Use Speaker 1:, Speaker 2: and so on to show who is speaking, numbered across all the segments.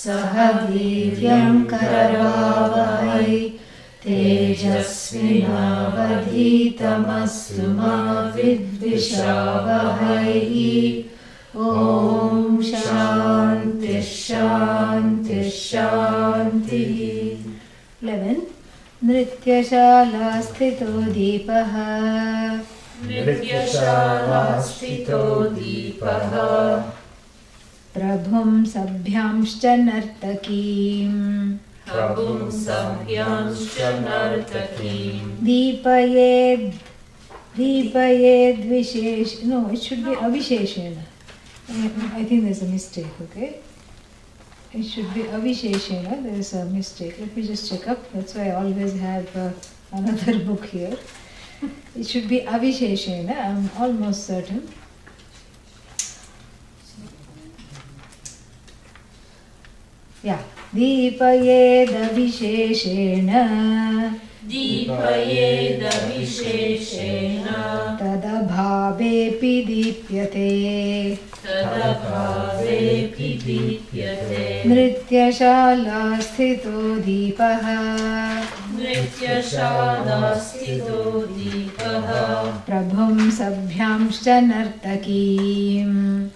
Speaker 1: Saha Vidyam Karavavai Tejasvinavadhitamastu ma vidvishavahai. Om Shanti Shanti Shanti. 11. Nrityashala sthito deepaha.
Speaker 2: Nrityashala sthito deepaha.
Speaker 1: Prabhum sabhyamscha nartakim.
Speaker 2: Prabhum sabhyamscha nartakim.
Speaker 1: Deepayed vishesh. No, it should be avisheshena. I think there's a mistake, okay? It should be avisheshena. There is a mistake. Let me just check up. That's why I always have another book here. It should be avisheshena. I'm almost certain. Yeah. Deepayeda visheshena.
Speaker 2: Deepayeda visheshena.
Speaker 1: Tadabhavepi deepyate.
Speaker 2: Tadabhavepi deepyate.
Speaker 1: Nrityashala sthito deepaha.
Speaker 2: Nrityashala sthito deepaha.
Speaker 1: Prabhum sabhyamscha nartakim.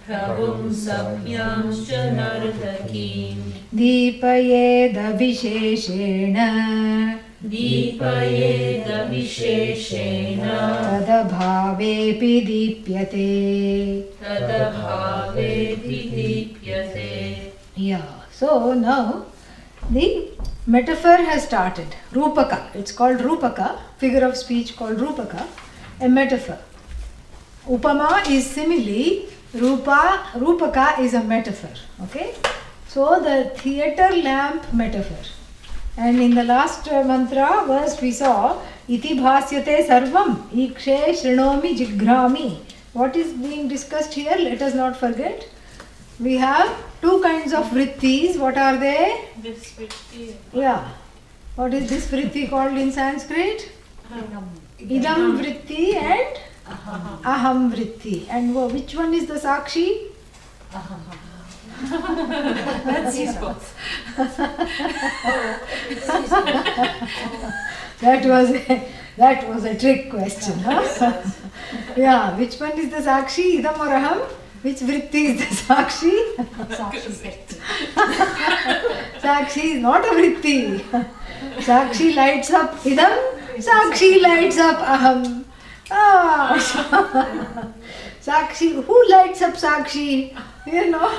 Speaker 2: Prabhum sabhyamscha nartakim.
Speaker 1: Deepayeda visheshena.
Speaker 2: Deepayeda visheshena.
Speaker 1: Tadabhavepi deepyate.
Speaker 2: Tadabhavepi deepyate.
Speaker 1: Yeah, so now the metaphor has started. Rupaka, it's called Rupaka, figure of speech called Rupaka, a metaphor. Upama is simile, Rupaka is a metaphor. Okay, so the theatre lamp metaphor. And in the last mantra verse we saw Iti bhasyate sarvam ikshe shrinomi jigrami. What is being discussed here? Let us not forget. We have two kinds of vrittis. What are they?
Speaker 2: This vritti.
Speaker 1: Yeah. What is this vritti called in Sanskrit? Idam vritti and aham vritti. And which one is the sakshi?
Speaker 2: That's both.
Speaker 1: That was a trick question, huh? Yeah, which one is the sakshi? Idam or aham? Which vritti is the sakshi? Sakshi is not a vritti. Sakshi lights up idam, sakshi lights up aham. Ah. Sakshi, who lights up sakshi? You know,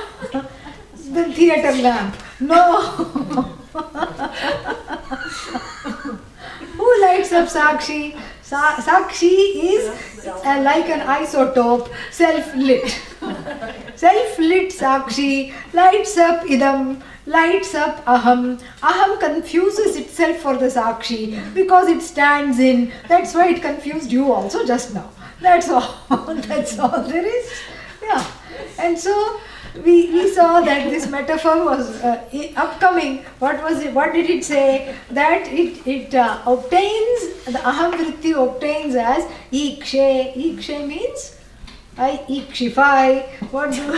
Speaker 1: the theatre lamp. No. Who lights up sakshi? Sakshi is like an isotope, self-lit. Self-lit sakshi lights up idam, lights up aham. Aham confuses itself for the sakshi because it stands in. That's why it confused you also just now. That's all. That's all there is. Yeah. And so we saw that this metaphor was upcoming. What was it? What did it say? That it obtains, the aham vritti obtains as ikshe. Ikshe means I ikshify. What do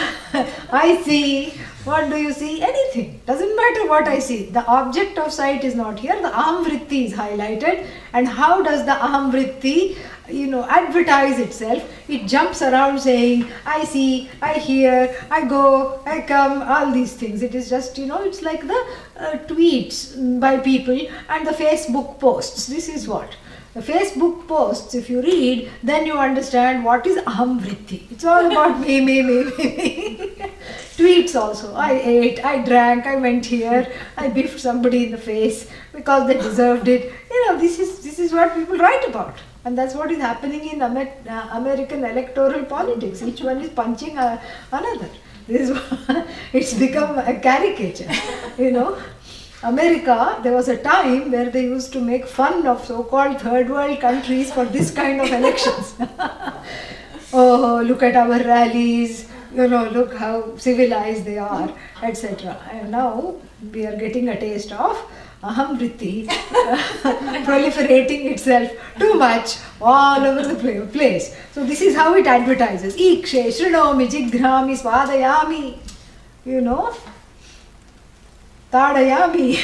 Speaker 1: I see? What do you see? Anything. Doesn't matter what I see. The object of sight is not here. The aham vritti is highlighted. And how does the aham vritti, advertise itself? It jumps around saying, I see, I hear, I go, I come, all these things. It is just, it's like the tweets by people and the Facebook posts. This is what? The Facebook posts, if you read, then you understand what is aham vritti. It's all about me. Tweets also. I ate, I drank, I went here, I biffed somebody in the face because they deserved it. This is what people write about. And that's what is happening in American electoral politics. Each one is punching another. It's become a caricature, America, there was a time where they used to make fun of so-called third world countries for this kind of elections. Oh, look at our rallies, look how civilized they are, etc. And now we are getting a taste of aham vritti proliferating itself too much all over the place. So this is how it advertises. Ikshe, shrinomi, jigrami, swadayami. Tadayami,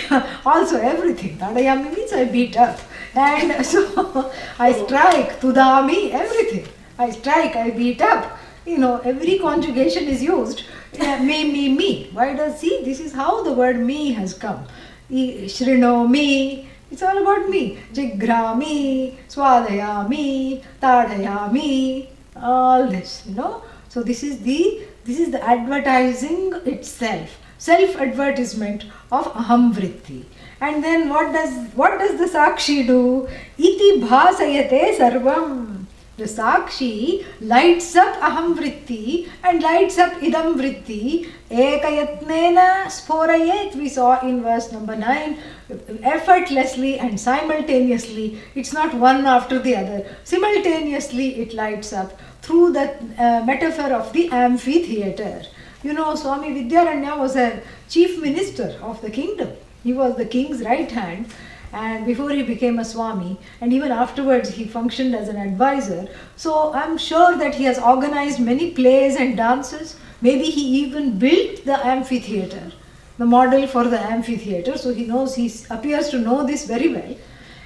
Speaker 1: also everything. Tadayami means I beat up. And so I strike, tudami, everything. I strike, I beat up. Every conjugation is used. Me. Why does, see, this is how the word me has come. Shrinomi, it's all about me. Jigrami, swadayami, tadayami, all this, So this is the advertising itself. Self-advertisement of aham vritti. And then what does the sakshi do? Iti bhasayate sarvam. The sakshi lights up aham vritti and lights up idam vritti. Ekayatnena sporayet, we saw in verse number 9, effortlessly and simultaneously. It's not one after the other. Simultaneously it lights up through the metaphor of the amphitheater. Swami Vidyaranya was a chief minister of the kingdom. He was the king's right hand, and before he became a Swami, and even afterwards he functioned as an advisor. So I'm sure that he has organized many plays and dances. Maybe he even built the amphitheater, the model for the amphitheater. So he appears to know this very well.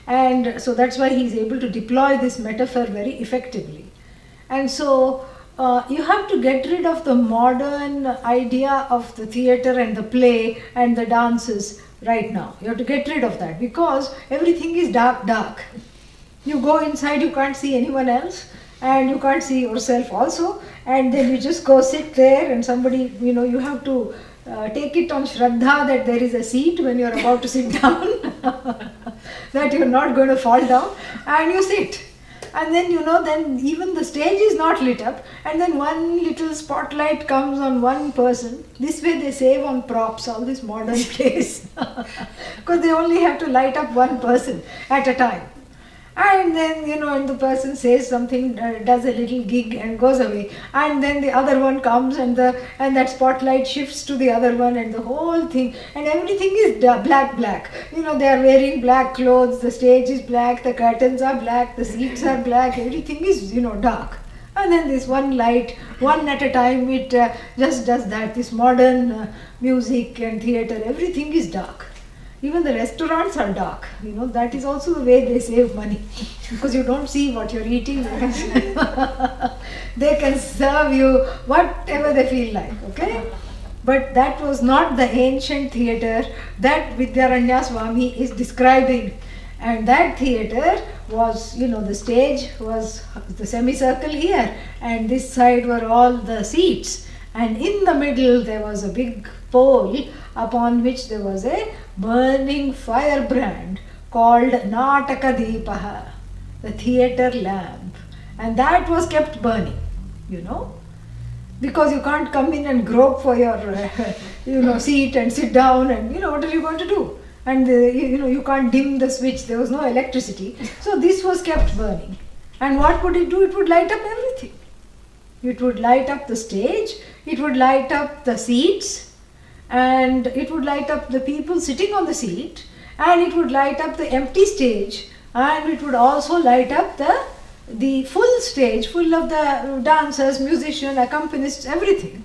Speaker 1: And so that's why he is able to deploy this metaphor very effectively. And so you have to get rid of the modern idea of the theater and the play and the dances right now. You have to get rid of that because everything is dark. You go inside, you can't see anyone else and you can't see yourself also, and then you just go sit there and somebody, you have to take it on Shraddha that there is a seat when you're about to sit down, that you're not going to fall down, and you sit. And then, then even the stage is not lit up, and then one little spotlight comes on one person. This way they save on props, all this modern plays, because they only have to light up one person at a time. And then, and the person says something, does a little gig and goes away. And then the other one comes and that spotlight shifts to the other one, and the whole thing, and everything is black. They are wearing black clothes, the stage is black, the curtains are black, the seats are black, everything is, dark. And then this one light, one at a time, it just does that. This modern music and theatre, everything is dark. Even the restaurants are dark. That is also the way they save money, because you don't see what you're eating. They can serve you whatever they feel like, okay? But that was not the ancient theatre that Vidyaranya Swami is describing. And that theatre was, the stage was the semicircle here, and this side were all the seats. And in the middle there was a big pole upon which there was a burning firebrand called Nataka Deepaha, the theatre lamp. And that was kept burning, because you can't come in and grope for your seat and sit down and, what are you going to do? And, you can't dim the switch, there was no electricity. So this was kept burning. And what would it do? It would light up everything. It would light up the stage, it would light up the seats, and it would light up the people sitting on the seat, and it would light up the empty stage, and it would also light up the full stage, full of the dancers, musicians, accompanists, everything.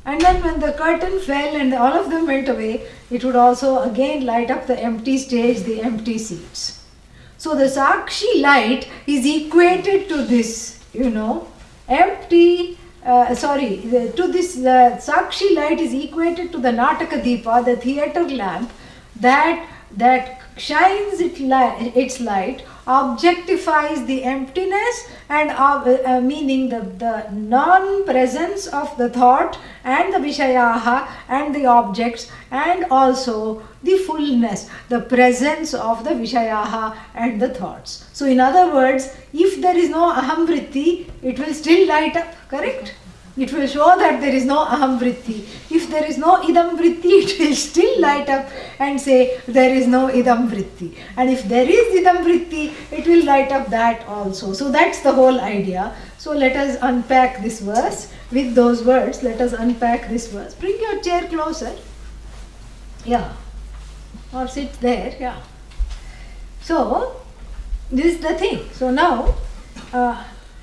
Speaker 1: And then when the curtain fell and all of them went away, it would also again light up the empty stage, the empty seats. So the Sakshi light is equated to this, empty, to this, the Sakshi light is equated to the Nataka Deepa, the theatre lamp, that shines its light, objectifies the emptiness and meaning the non-presence of the thought and the Vishayaha and the objects, and also the fullness, the presence of the Vishayaha and the thoughts. So in other words, if there is no aham vritti, it will still light up, correct? It will show that there is no aham vritti. If there is no idam vritti, it will still light up and say there is no idam vritti. And if there is idam vritti, it will light up that also. So that's the whole idea. So let us unpack this verse. With those words, let us unpack this verse. Bring your chair closer. Yeah. Or sit there. Yeah. So, this is the thing. So now,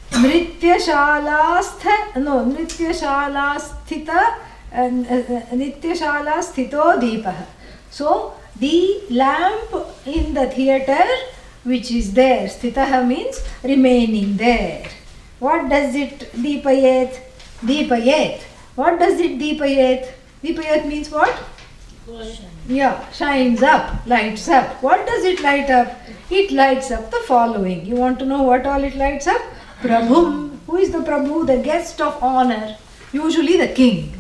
Speaker 1: Nrityashala sthito deepaha. So the lamp in the theatre which is there, sthitaha means remaining there. What does it deepayet? Deepayet. What does it deepayet? Deepayet means what? Yeah, shines up, lights up. What does it light up? It lights up the following. You want to know what all it lights up? Prabhum. Who is the Prabhu? The guest of honor. Usually the king.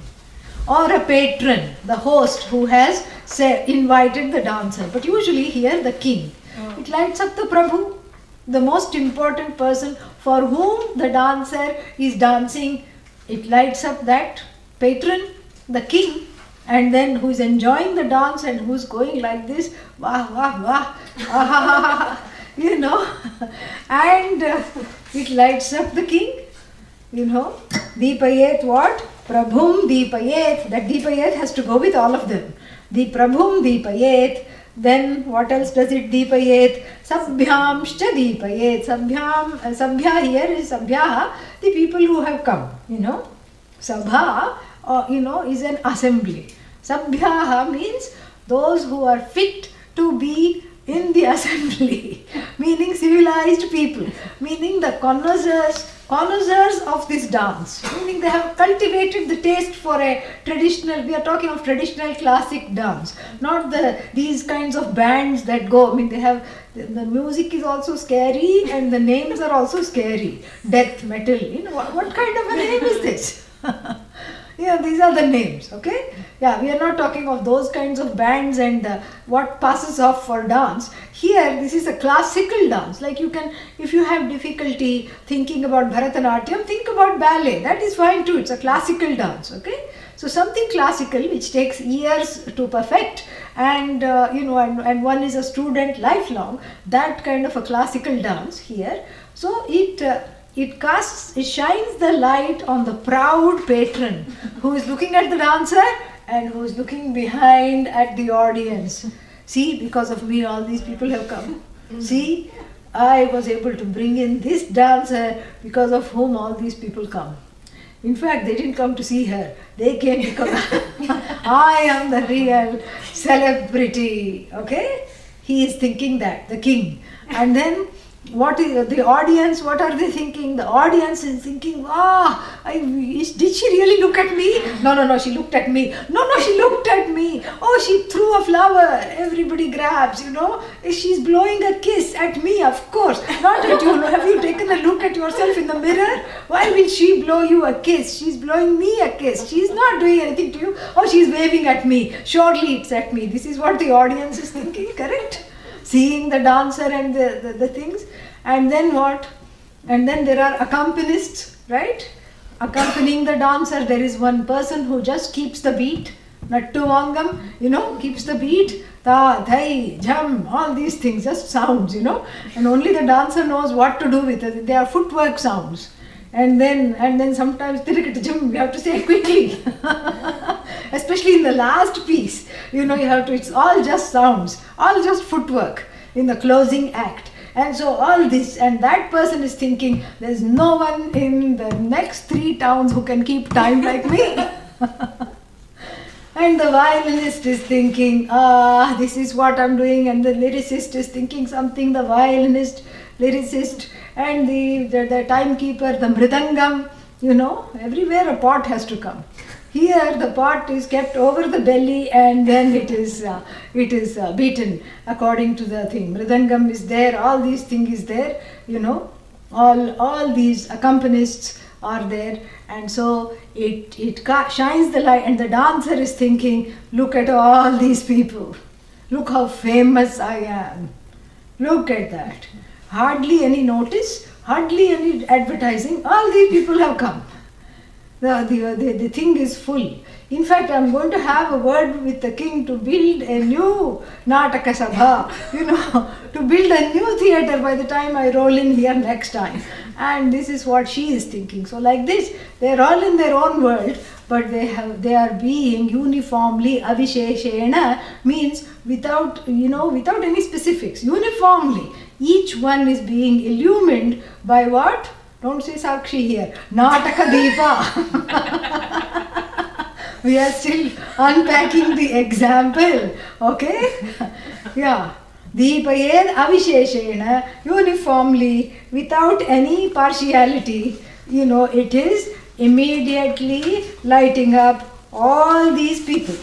Speaker 1: Or a patron, the host who has invited the dancer. But usually here the king. It lights up the Prabhu, the most important person for whom the dancer is dancing. It lights up that patron, the king, and then who is enjoying the dance and who's going like this, wah, wah, wah, you know, and it lights up the king, you know. Deepayet what? Prabhum Deepayet. That Deepayet has to go with all of them. The Prabhum Deepayet. Then what else does it deepayet? Sabhyamshcha deepayet. Sabhya here is Sabhya, the people who have come, you know. Sabha, is an assembly. Sabhya means those who are fit to be in the assembly, meaning civilized people, meaning the connoisseurs of this dance, meaning they have cultivated the taste for a traditional, we are talking of traditional classic dance, not these kinds of bands that go, I mean they have, the music is also scary and the names are also scary, death metal, what kind of a name is this? Yeah, these are the names, okay? Yeah, we are not talking of those kinds of bands and what passes off for dance. Here, this is a classical dance. Like you can, if you have difficulty thinking about Bharatanatyam, think about ballet. That is fine too. It's a classical dance, okay? So something classical which takes years to perfect and, and one is a student lifelong, that kind of a classical dance here. So it shines the light on the proud patron who is looking at the dancer and who is looking behind at the audience. See, because of me all these people have come. See, I was able to bring in this dancer because of whom all these people come. In fact, they didn't come to see her. They came because I am the real celebrity. Okay? He is thinking that, the king. And then what is the audience? What are they thinking? The audience is thinking, did she really look at me? No, she looked at me. No, she looked at me. Oh, she threw a flower. Everybody grabs, She's blowing a kiss at me, of course. Not at you. Have you taken a look at yourself in the mirror? Why will she blow you a kiss? She's blowing me a kiss. She's not doing anything to you. Oh, she's waving at me. Surely it's at me. This is what the audience is thinking, correct? Seeing the dancer and the things. And then what? And then there are accompanists, right? Accompanying the dancer. There is one person who just keeps the beat. Nattu Vangam, keeps the beat. Ta, thai, jam, all these things, just sounds, And only the dancer knows what to do with it. They are footwork sounds. And then sometimes we have to say it quickly. Especially in the last piece, you have to, it's all just sounds, all just footwork in the closing act. And so all this, and that person is thinking, there's no one in the next 3 towns who can keep time like me. And the violinist is thinking, this is what I'm doing, and the lyricist is thinking something, the violinist, lyricist, and the timekeeper, the mridangam, everywhere a pot has to come. Here the pot is kept over the belly and then it is beaten according to the thing. Mridangam is there, all these things is there, all these accompanists are there, and so it shines the light, and the dancer is thinking, look at all these people, look how famous I am, look at that. Hardly any notice, hardly any advertising, all these people have come. The thing is full. In fact, I'm going to have a word with the king to build a new Nataka Sabha, to build a new theatre by the time I roll in here next time. And this is what she is thinking. So like this, they're all in their own world, but they are being uniformly avisheshena, means without any specifics. Uniformly, each one is being illumined by what? Don't say Sakshi here. Nataka Deepa. We are still unpacking the example. Okay? Yeah. Deepayed avisheshena, uniformly, without any partiality, it is immediately lighting up all these people.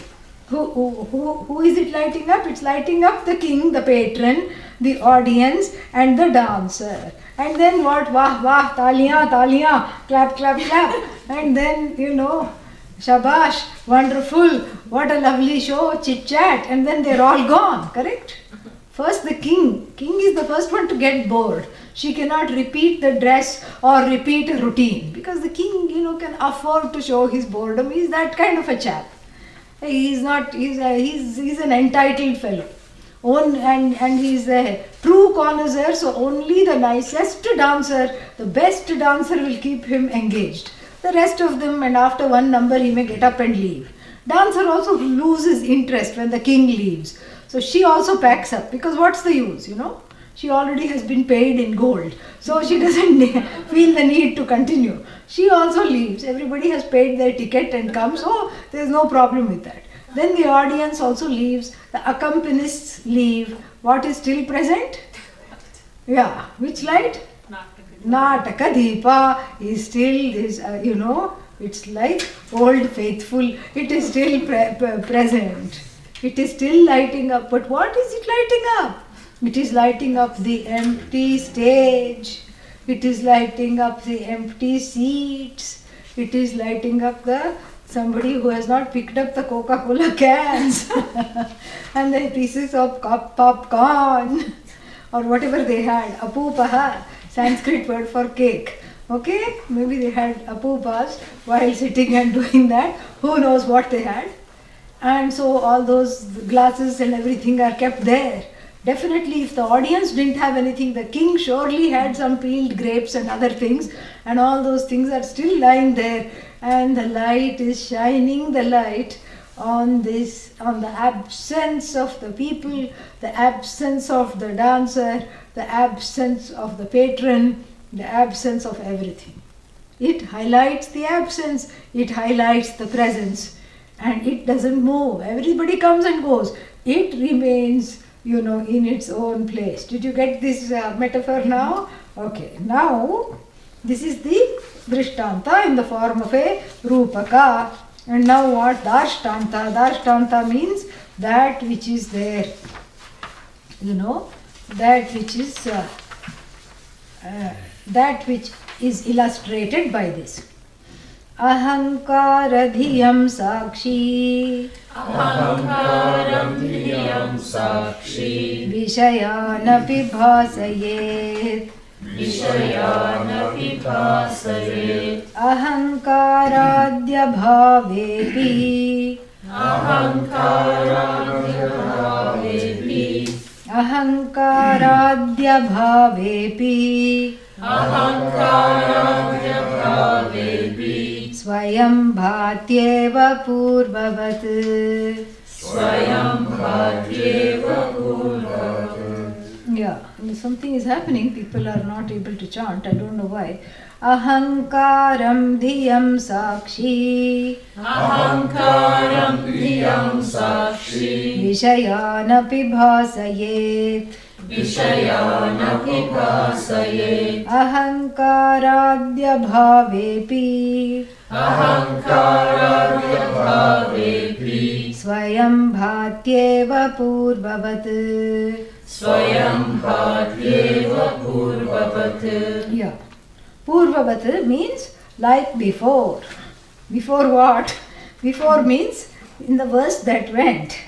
Speaker 1: Who is it lighting up? It's lighting up the king, the patron, the audience, and the dancer. And then what? Wah, wah, taliyan, taliyan, clap, clap, clap. And then, shabash, wonderful, what a lovely show, chit chat. And then they're all gone, correct? First the king. King is the first one to get bored. She cannot repeat the dress or repeat a routine because the king, can afford to show his boredom. He's that kind of a chap. He's an entitled fellow. And he's a true connoisseur, so only the nicest dancer, the best dancer will keep him engaged. The rest of them, and after one number, he may get up and leave. Dancer also loses interest when the king leaves. So she also packs up because what's the use, She already has been paid in gold. So she doesn't feel the need to continue. She also leaves. Everybody has paid their ticket and comes. So there's no problem with that. Then the audience also leaves. The accompanists leave. What is still present? Yeah. Which light? Nataka Deepa is still, it's like old faithful. It is still present. It is still lighting up. But what is it lighting up? It is lighting up the empty stage. It is lighting up the empty seats. It is lighting up somebody who has not picked up the Coca-Cola cans and the pieces of popcorn or whatever they had. Apupaha, Sanskrit word for cake. Okay? Maybe they had apupas while sitting and doing that. Who knows what they had? And so all those glasses and everything are kept there. Definitely, if the audience didn't have anything, the king surely had some peeled grapes and other things, and all those things are still lying there. And the light is shining the light on the absence of the people, the absence of the dancer, the absence of the patron, the absence of everything. It highlights the absence, it highlights the presence. And it doesn't move. Everybody comes and goes. It remains, in its own place. Did you get this metaphor now? Okay. Now, this is the Drishtanta in the form of a Rupaka. And now what? Darshtanta. Darshtanta means that which is there. That which is illustrated by this. Ahankaradhiyam sakshi
Speaker 2: Ahankaradhiyam sakshi
Speaker 1: Vishayanapi bhasayet
Speaker 2: Vishayanapi bhasayet
Speaker 1: Ahankaradhya bhavepi
Speaker 2: Ahankaradhya bhavepi
Speaker 1: Ahankaradhya bhavepi
Speaker 2: Ahankaradhya bhavepi
Speaker 1: Swayam bhatyeva purvavat
Speaker 2: Swayam bhatyeva purvavat.
Speaker 1: Yeah, something is happening. People are not able to chant. I don't know why. Ahankaram dhiyam sakshi
Speaker 2: Ahankaram dhiyam sakshi
Speaker 1: Vishayanapi bhasayet
Speaker 2: Vishayanapi bhasayet
Speaker 1: Ahankaradhya bhavepi
Speaker 2: Ahankaradhya bhavepi
Speaker 1: Swayam bhatyeva purvavat.
Speaker 2: Swayam bhatyeva purvavat.
Speaker 1: Yeah. Purvavat means like before. Before what? Before means in the verse that went.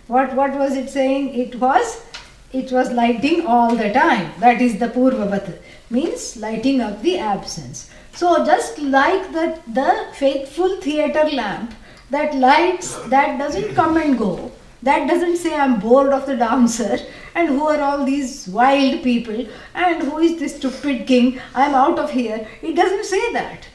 Speaker 1: What was it saying? It was lighting all the time. That is the Purvavat. Means lighting up the absence. So just like the faithful theatre lamp that lights, that doesn't come and go. That doesn't say I'm bored of the dancer and who are all these wild people and who is this stupid king, I'm out of here. It doesn't say that.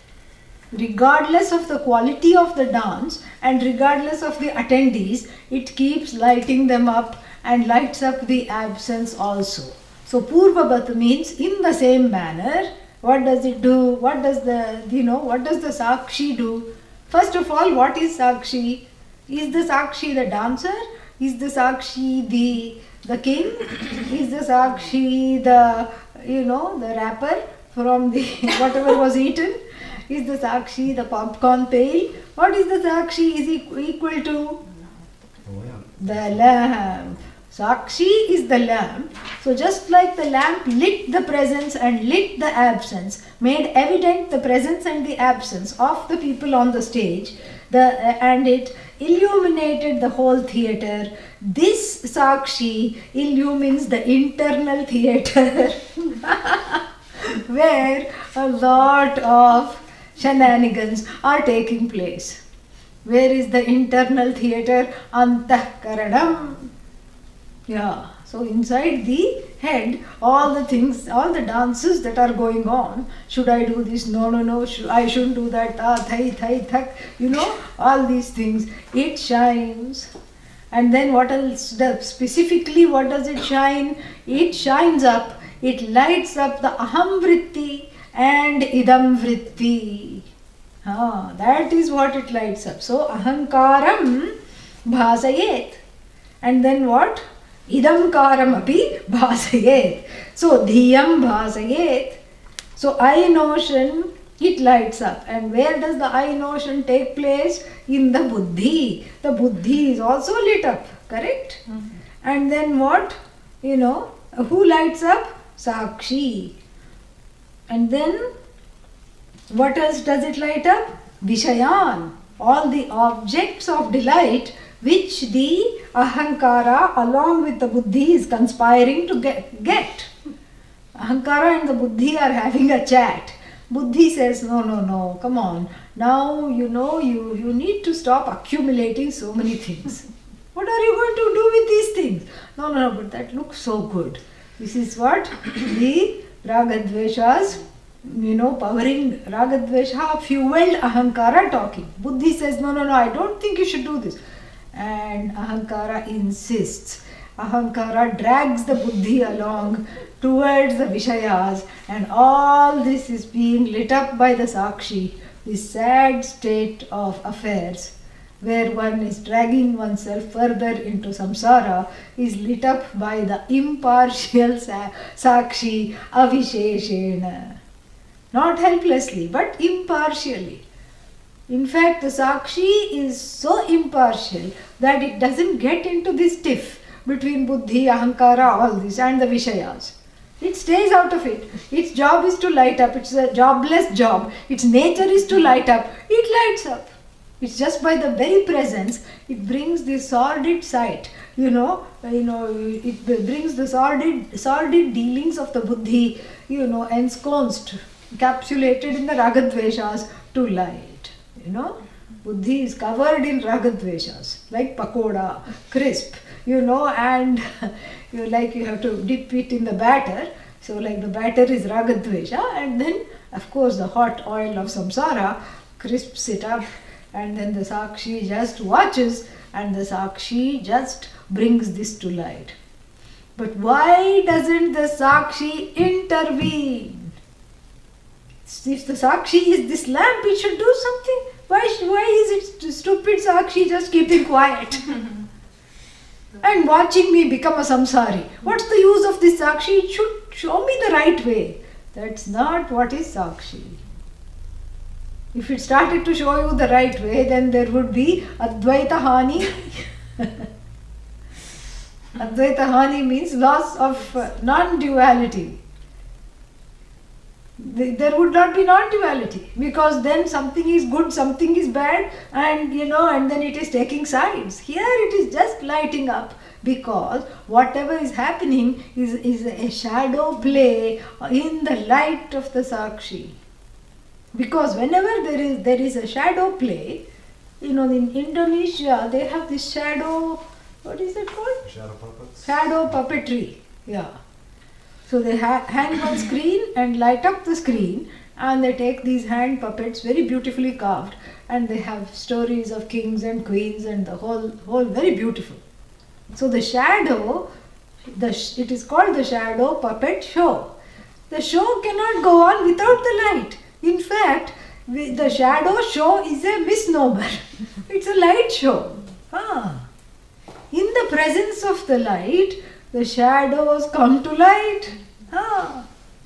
Speaker 1: Regardless of the quality of the dance and regardless of the attendees, it keeps lighting them up and lights up the absence also. So Purvabat means in the same manner. What does it do? What does the Sakshi do? First of all, what is Sakshi? Is the Sakshi the dancer? Is the Sakshi the king? Is the Sakshi the wrapper from the whatever was eaten? Is the Sakshi the popcorn pail? What is the Sakshi is equal to? The lamp. Sakshi is the lamp. So just like the lamp lit the presence and lit the absence, made evident the presence and the absence of the people on the stage, and it illuminated the whole theatre. This Sakshi illumines the internal theatre where a lot of shenanigans are taking place. Where is the internal theatre? Antahkaranam. Yeah, so inside the head, all the things, all the dances that are going on. Should I do this? No, I shouldn't do that. Thai, thak, all these things. It shines. And then what else? Specifically, what does it shine? It shines up. It lights up the aham vritti and idam vritti. That is what it lights up. So, ahankaram bhasayet. And then what? Idam karam api bhasayet. So, dhiyam bhasayet. So, I notion, it lights up. And where does the I notion take place? In the buddhi. The buddhi is also lit up, correct? Mm-hmm. And then what? Who lights up? Sakshi. And then what else does it light up? Vishayan. All the objects of delight which the ahankara along with the buddhi is conspiring to get. Ahankara and the buddhi are having a chat. Buddhi says, no, come on. Now you need to stop accumulating so many things. What are you going to do with these things? No, but that looks so good. This is what the ragadveshas, powering ragadvesha fueled ahankara talking. Buddhi says, no, I don't think you should do this. And ahankara insists. Ahankara drags the buddhi along towards the vishayas, and all this is being lit up by the sakshi, this sad state of affairs where one is dragging oneself further into samsara is lit up by the impartial sakshi avisheshena. Not helplessly, but impartially. In fact, the sakshi is so impartial that it doesn't get into this tiff between buddhi, ahankara, all this, and the vishayas. It stays out of it. Its job is to light up. It's a jobless job. Its nature is to light up. It lights up. It's just by the very presence, it brings the sordid sight. It brings the sordid dealings of the buddhi, ensconced, encapsulated in the ragadveshas to light. Buddhi is covered in ragadveshas, like pakoda, crisp, and you have to dip it in the batter. So like the batter is ragadvesha, and then of course the hot oil of samsara crisps it up, and then the sakshi just watches, and the sakshi just brings this to light. But why doesn't the sakshi intervene? If the sakshi is this lamp, it should do something. Why is it stupid sakshi just keeping quiet and watching me become a samsari? What's the use of this sakshi? It should show me the right way. That's not what is sakshi. If it started to show you the right way, then there would be Advaita Hani. Advaita Hani means loss of non-duality. There would not be non-duality, because then something is good, something is bad, and and then it is taking sides. Here it is just lighting up, because whatever is happening is a shadow play in the light of the sakshi. Because whenever there is a shadow play, in Indonesia they have this shadow, what is it called?
Speaker 3: Shadow puppets.
Speaker 1: Shadow puppetry. Yeah. So they hang one screen and light up the screen, and they take these hand puppets, very beautifully carved, and they have stories of kings and queens and the whole very beautiful. So the shadow, it is called the shadow puppet show. The show cannot go on without the light. In fact, The shadow show is a misnomer. It's a light show. In the presence of the light, the shadows come to light.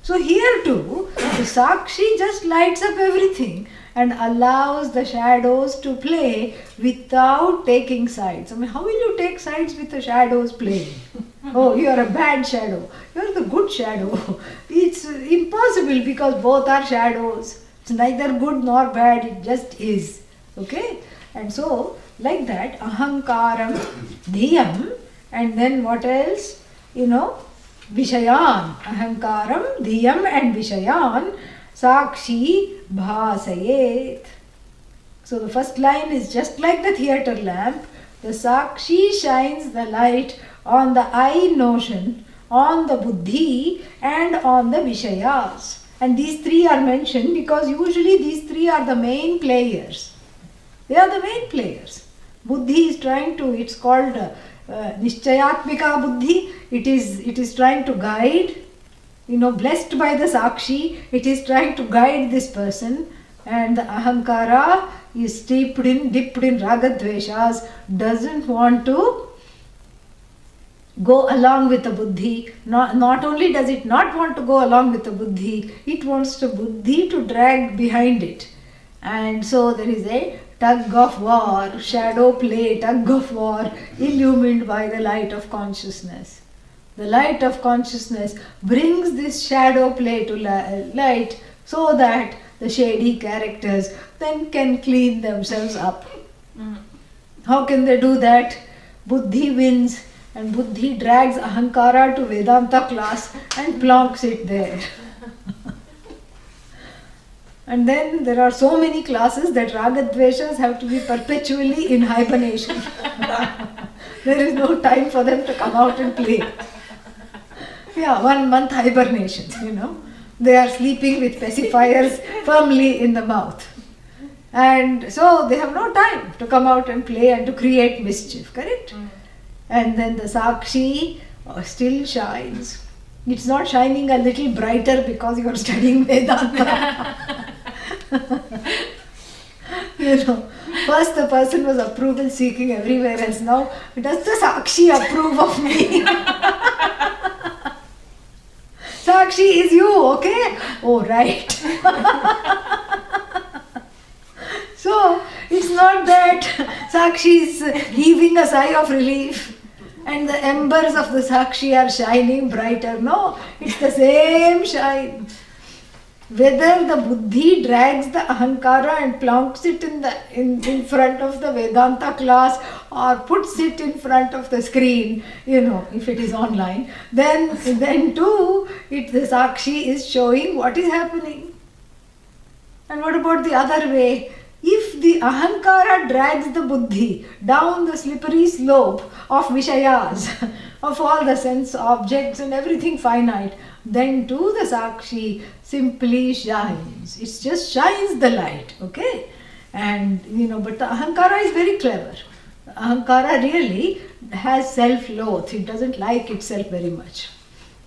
Speaker 1: So here too, the Sakshi just lights up everything and allows the shadows to play without taking sides. I mean, how will you take sides with the shadows playing? Oh, you are a bad shadow. You are the good shadow. It's impossible because both are shadows. It's neither good nor bad, it just is. Okay? And so, like that, ahankaram, dhyam, and then what else? Vishayan. Ahankaram, dhyam and vishayan, sakshi bhasayet. So the first line is just like the theatre lamp. The sakshi shines the light on the I notion, on the buddhi and on the vishayas. And these three are mentioned because usually these three are the main players. They are the main players. Buddhi is trying to, it's called Nishchayatmika Buddhi. It is trying to guide, blessed by the Sakshi. It is trying to guide this person. And the Ahankara is dipped in Ragadveshas, doesn't want to go along with the Buddhi. Not only does it not want to go along with the Buddhi, it wants the Buddhi to drag behind it. And so there is a tug of war, shadow play, tug of war, illumined by the light of consciousness. The light of consciousness brings this shadow play to light so that the shady characters then can clean themselves up. How can they do that? Buddhi wins, and Buddhi drags Ahankara to Vedanta class and plonks it there. And then there are so many classes that Ragadveshas have to be perpetually in hibernation. There is no time for them to come out and play. 1 month hibernation, They are sleeping with pacifiers firmly in the mouth. And so they have no time to come out and play and to create mischief, correct? And then the Sakshi still shines. It's not shining a little brighter because you are studying Vedanta. First the person was approval seeking everywhere else. Now, does the Sakshi approve of me? Sakshi is you, okay? Oh, right. So, it's not that Sakshi is heaving a sigh of relief and the embers of the Sakshi are shining brighter. No, it's the same shine. Whether the Buddhi drags the Ahankara and plonks it in front of the Vedanta class or puts it in front of the screen, if it is online, then too, the Sakshi is showing what is happening. And what about the other way? If the Ahankara drags the Buddhi down the slippery slope of Vishayas, of all the sense objects and everything finite, then too the Sakshi simply shines. It just shines the light, okay? And, but the Ahankara is very clever. The Ahankara really has self-loath. It doesn't like itself very much.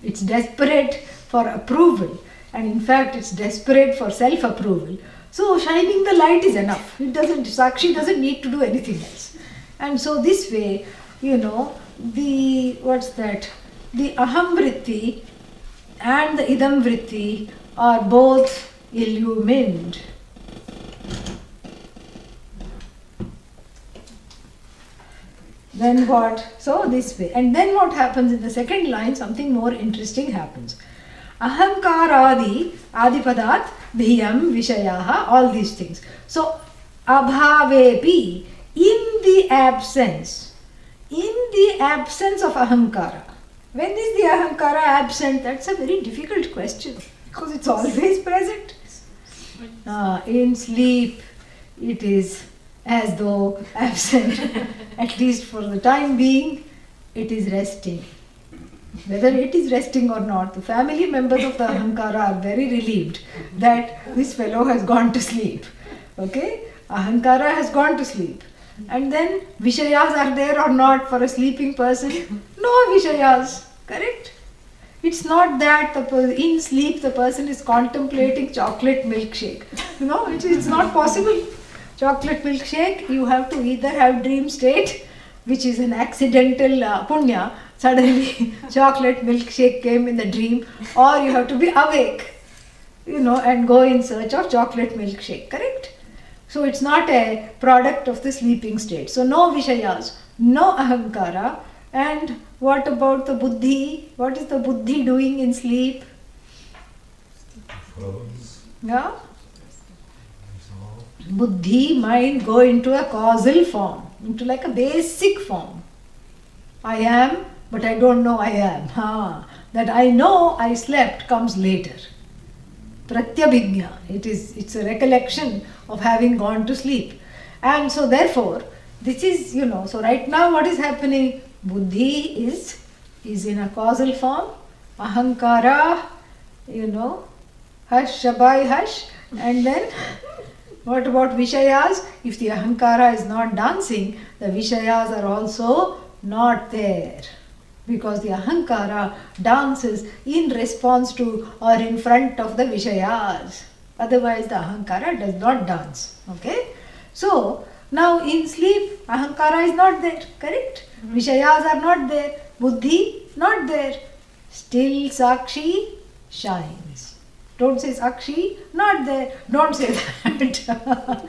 Speaker 1: It's desperate for approval. And in fact, it's desperate for self-approval. So shining the light is enough. Sakshi doesn't need to do anything else. And so this way, the aham vritti and the idam vritti are both illumined. Then what? So this way. And then what happens in the second line? Something more interesting happens. Ahankaradi, adipadat, dhyam, vishayaha, all these things. So, abhavepi, in the absence of ahankara. When is the ahankara absent? That's a very difficult question because it's always present. In sleep, it is as though absent. At least for the time being, it is resting. Whether it is resting or not, the family members of the ahankara are very relieved that this fellow has gone to sleep. Okay? Ahankara has gone to sleep. And then Vishayas are there or not for a sleeping person? No Vishayas. Correct? It's not that in sleep the person is contemplating chocolate milkshake. It's not possible. Chocolate milkshake, you have to either have dream state, which is an accidental punya, suddenly chocolate milkshake came in the dream, or you have to be awake, and go in search of chocolate milkshake, correct? So it's not a product of the sleeping state. So no vishayas, no ahankara. And what about the buddhi? What is the buddhi doing in sleep? Yeah? Buddhi, mind go into a causal form, into like a basic form. I am, but I don't know I am. That I know I slept comes later. Pratyabhijna, it's a recollection of having gone to sleep. And so therefore, this is, so right now what is happening? Buddhi is in a causal form. Ahankara, hush, shabai, hush. And then, what about Vishayas? If the Ahankara is not dancing, the Vishayas are also not there. Because the Ahankara dances in response to or in front of the Vishayas. Otherwise the Ahankara does not dance. Okay? So, now in sleep, Ahankara is not there. Correct? Vishayas are not there. Buddhi, not there. Still Sakshi shines. Don't say Sakshi, not there. Don't say that.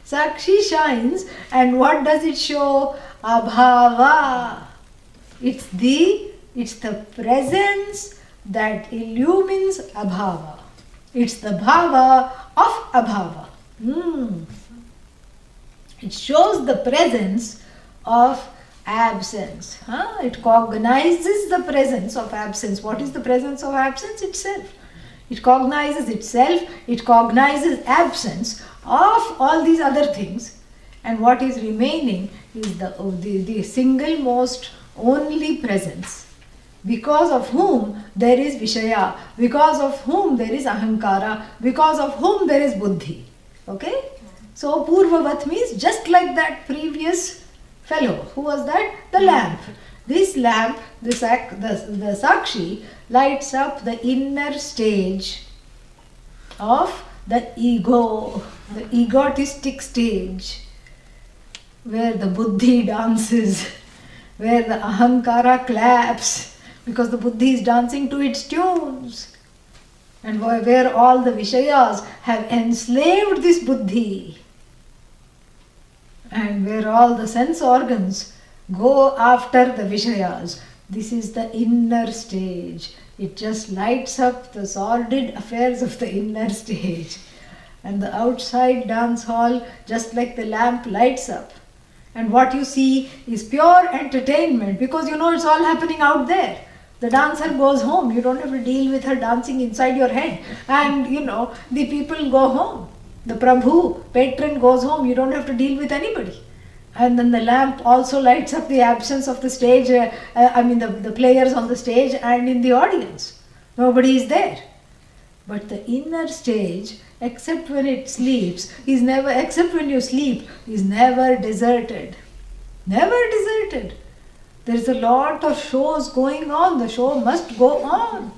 Speaker 1: Sakshi shines, and what does it show? Abhava. It's the presence that illumines abhava. It's the bhava of abhava. It shows the presence of absence. It cognizes the presence of absence. What is the presence of absence? Itself. It cognizes itself, it cognizes absence of all these other things, and what is remaining is the single most only presence, because of whom there is Vishaya, because of whom there is Ahankara, because of whom there is Buddhi. Okay? So Purvavat means just like that previous fellow. Who was that? The lamp. This lamp, the Sakshi, lights up the inner stage of the ego, the egotistic stage, where the Buddhi dances, where the Ahankara claps, because the Buddhi is dancing to its tunes, and where all the Vishayas have enslaved this Buddhi, and where all the sense organs go after the Vishayas. This is the inner stage. It just lights up the sordid affairs of the inner stage. And the outside dance hall, just like the lamp, lights up. And what you see is pure entertainment, because it's all happening out there. The dancer goes home. You don't have to deal with her dancing inside your head. And the people go home. The Prabhu, patron, goes home. You don't have to deal with anybody. And then the lamp also lights up the absence of the stage, the players on the stage and in the audience. Nobody is there. But the inner stage, except when it sleeps, except when you sleep, is never deserted. Never deserted. There is a lot of shows going on. The show must go on.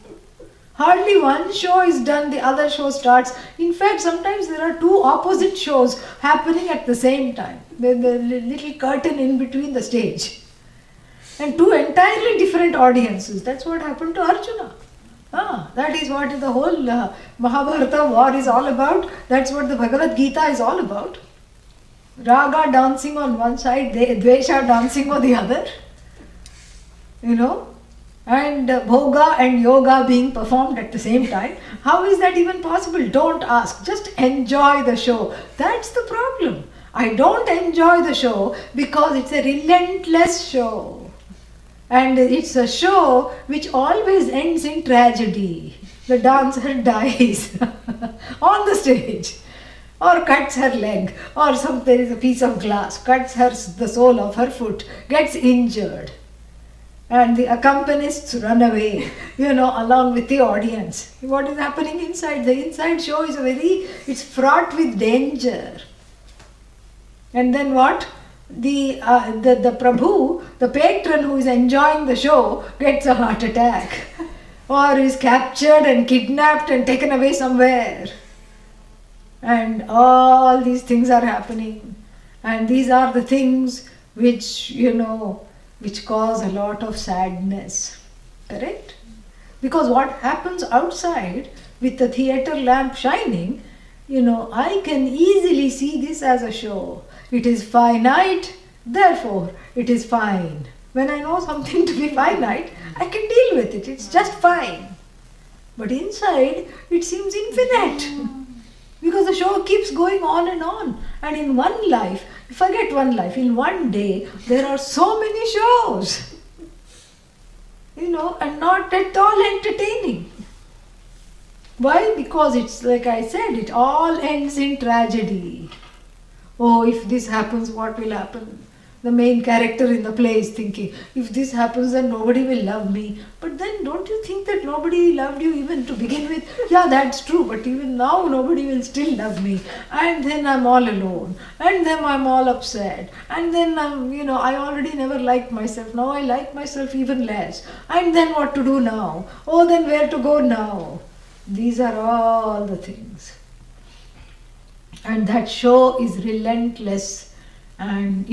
Speaker 1: Hardly one show is done, the other show starts. In fact, sometimes there are two opposite shows happening at the same time. The little curtain in between the stage. And two entirely different audiences. That's what happened to Arjuna. That is what the whole Mahabharata war is all about. That's what the Bhagavad Gita is all about. Raga dancing on one side, Dvesha dancing on the other. And bhoga and yoga being performed at the same time. How is that even possible? Don't ask. Just enjoy the show. That's the problem. I don't enjoy the show because it's a relentless show. And it's a show which always ends in tragedy. The dancer dies on the stage, or cuts her leg, or there is a piece of glass, cuts the sole of her foot, gets injured. And the accompanists run away, along with the audience. What is happening inside? The inside show is it's fraught with danger. And then what? The Prabhu, the patron who is enjoying the show, gets a heart attack. or is captured and kidnapped and taken away somewhere. And all these things are happening. And these are the things which, which cause a lot of sadness. Correct? Because what happens outside with the theatre lamp shining, I can easily see this as a show. It is finite, therefore it is fine. When I know something to be finite, I can deal with it. It's just fine. But inside, it seems infinite. Because the show keeps going on and on. And in one life, forget one life, in one day, there are so many shows. And not at all entertaining. Why? Because it's like I said, it all ends in tragedy. Oh, if this happens, what will happen? The main character in the play is thinking, if this happens, then nobody will love me. But then don't you think that nobody loved you even to begin with? Yeah, that's true, but even now nobody will still love me. And then I'm all alone. And then I'm all upset. And then I already never liked myself. Now I like myself even less. And then what to do now? Oh, then where to go now? These are all the things. And that show is relentless. And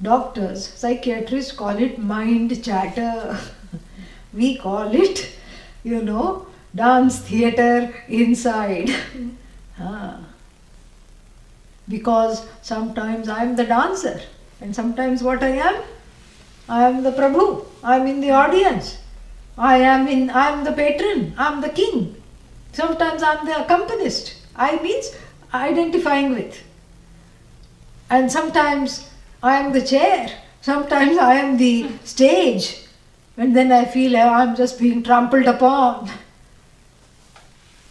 Speaker 1: doctors, psychiatrists call it mind chatter. We call it, dance theatre inside. Because sometimes I am the dancer, and sometimes what I am the Prabhu. I am in the audience. I am the patron. I am the king. Sometimes I am the accompanist. I means identifying with. And sometimes I am the chair, sometimes I am the stage, and then I feel I am just being trampled upon.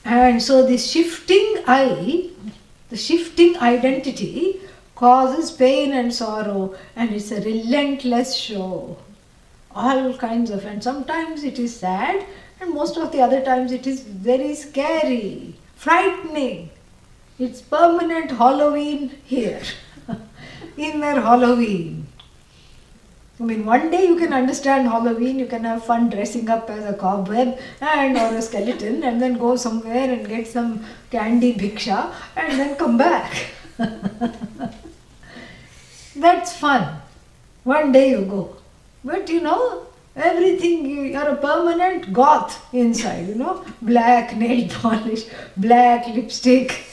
Speaker 1: And so this shifting the shifting identity causes pain and sorrow, and it's a relentless show. All kinds of, and sometimes it is sad, and most of the other times it is very scary, frightening. It's permanent Halloween here. Inner Halloween. One day you can understand Halloween, you can have fun dressing up as a cobweb or a skeleton, and then go somewhere and get some candy bhiksha and then come back. That's fun. One day you go. But everything, you're a permanent goth inside, black nail polish, black lipstick,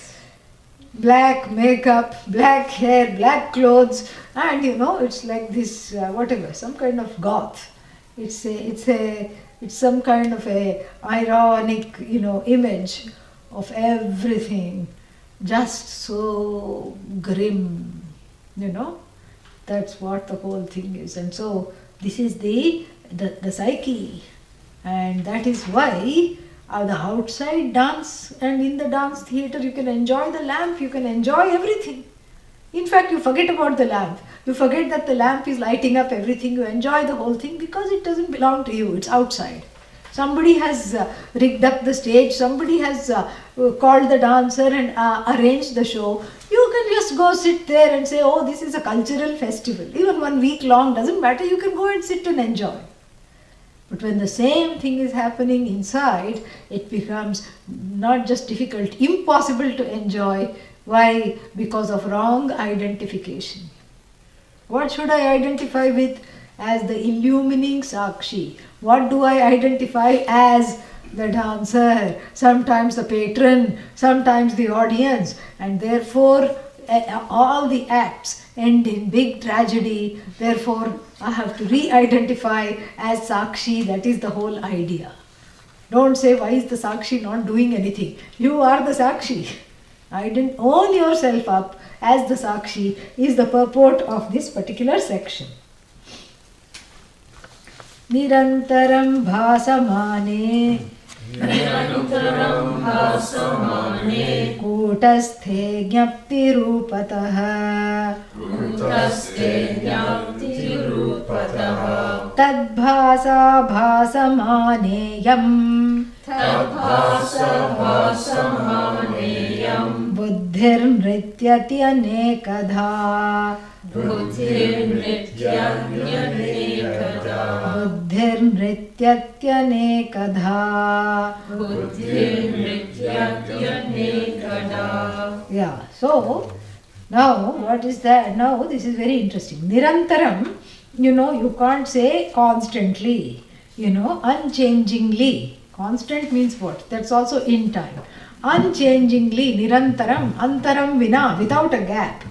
Speaker 1: black makeup, black hair, black clothes, and it's like this, some kind of goth. It's some kind of a ironic, image of everything, just so grim, That's what the whole thing is. And so this is the psyche, and that is why the outside dance, and in the dance theatre you can enjoy the lamp, you can enjoy everything. In fact, you forget about the lamp. You forget that the lamp is lighting up everything. You enjoy the whole thing because it doesn't belong to you. It's outside. Somebody has rigged up the stage. Somebody has called the dancer and arranged the show. You can just go sit there and say, oh, this is a cultural festival. Even 1 week long, doesn't matter. You can go and sit and enjoy. But when the same thing is happening inside, it becomes not just difficult, impossible to enjoy. Why? Because of wrong identification. What should I identify with? As the illumining Sakshi. What do I identify as? The dancer, sometimes the patron, sometimes the audience, and therefore all the acts end in big tragedy. Therefore, I have to re-identify as Sakshi. That is the whole idea. Don't say, why is the Sakshi not doing anything? You are the Sakshi. Own yourself up as the Sakshi is the purport of this particular section. Nirantaram bhasamane Kutasthe jnapti rupataha Tadbhasa bhasamaneyam Buddhir nrityati anekadha Buddhir buddhirnrityatyanekadha.
Speaker 2: Buddhirnrityatyanekada.
Speaker 1: Yeah, so now what is that? Now this is very interesting. Nirantaram, you can't say constantly, unchangingly. Constant means what? That's also in time. Unchangingly, nirantaram, antaram vina, without a gap.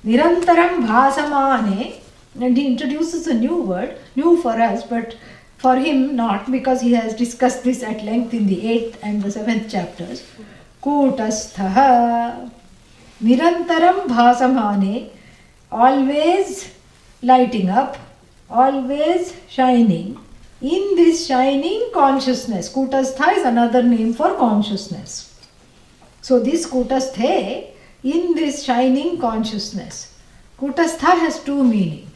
Speaker 1: Nirantaram bhasamane, and he introduces a new word, new for us, but for him not, because he has discussed this at length in the 8th and the 7th chapters. Kutasthaha, nirantaram bhasamane, always lighting up, always shining. In this shining consciousness, Kutastha is another name for consciousness. So this Kutasthe, in this shining consciousness, Kutastha has two meanings.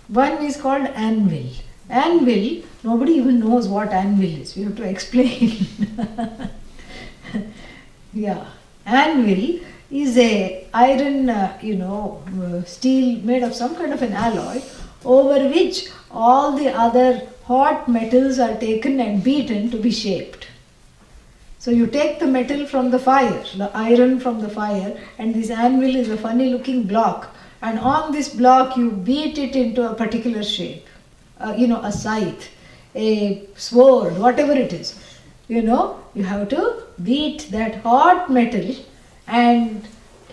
Speaker 1: One is called anvil. Anvil, nobody even knows what anvil is. We have to explain. Yeah, anvil is a iron, steel made of some kind of an alloy, over which all the other hot metals are taken and beaten to be shaped. So you take the metal from the fire, the iron from the fire, and this anvil is a funny looking block, and on this block you beat it into a particular shape. A scythe, a sword, whatever it is. You have to beat that hot metal, and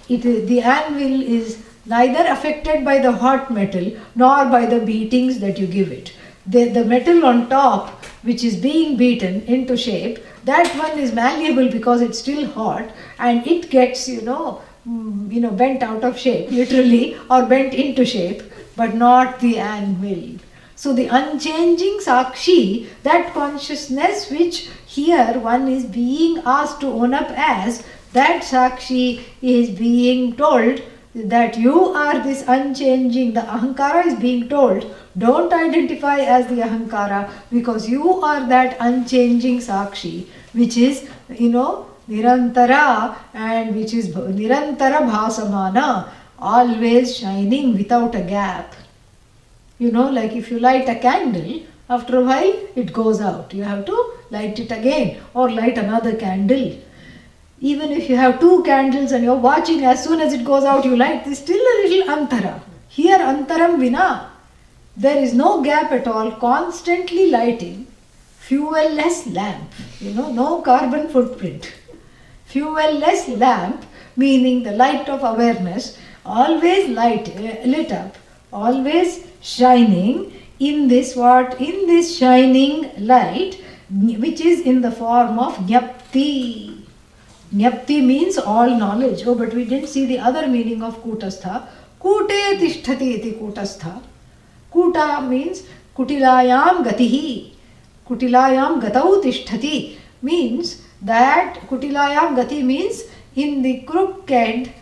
Speaker 1: the anvil is neither affected by the hot metal nor by the beatings that you give it. The metal on top, which is being beaten into shape, that one is malleable because it's still hot, and it gets, bent out of shape, literally, or bent into shape, but not the anvil. So the unchanging Sakshi, that consciousness which here one is being asked to own up as, that Sakshi is being told that you are this unchanging. The Ahankara is being told, don't identify as the Ahankara, because you are that unchanging Sakshi, which is, Nirantara, and which is Nirantara Bhasamana, always shining without a gap. Like if you light a candle, after a while it goes out. You have to light it again or light another candle. Even if you have two candles and you're watching, as soon as it goes out you light, there's still a little antara. Here antaram vina. There is no gap at all, constantly lighting. Fuel-less lamp, no carbon footprint. Fuel-less lamp, meaning the light of awareness, always lit up, always shining in this what? In this shining light, which is in the form of Jnapti. Jnapti means all knowledge. Oh, but we didn't see the other meaning of Kutastha. Kute tishtati iti Kutastha. Kuta means Kutilayam gatihi. Kutilayam gatau tishtati means that Kutilayam gati means in the crooked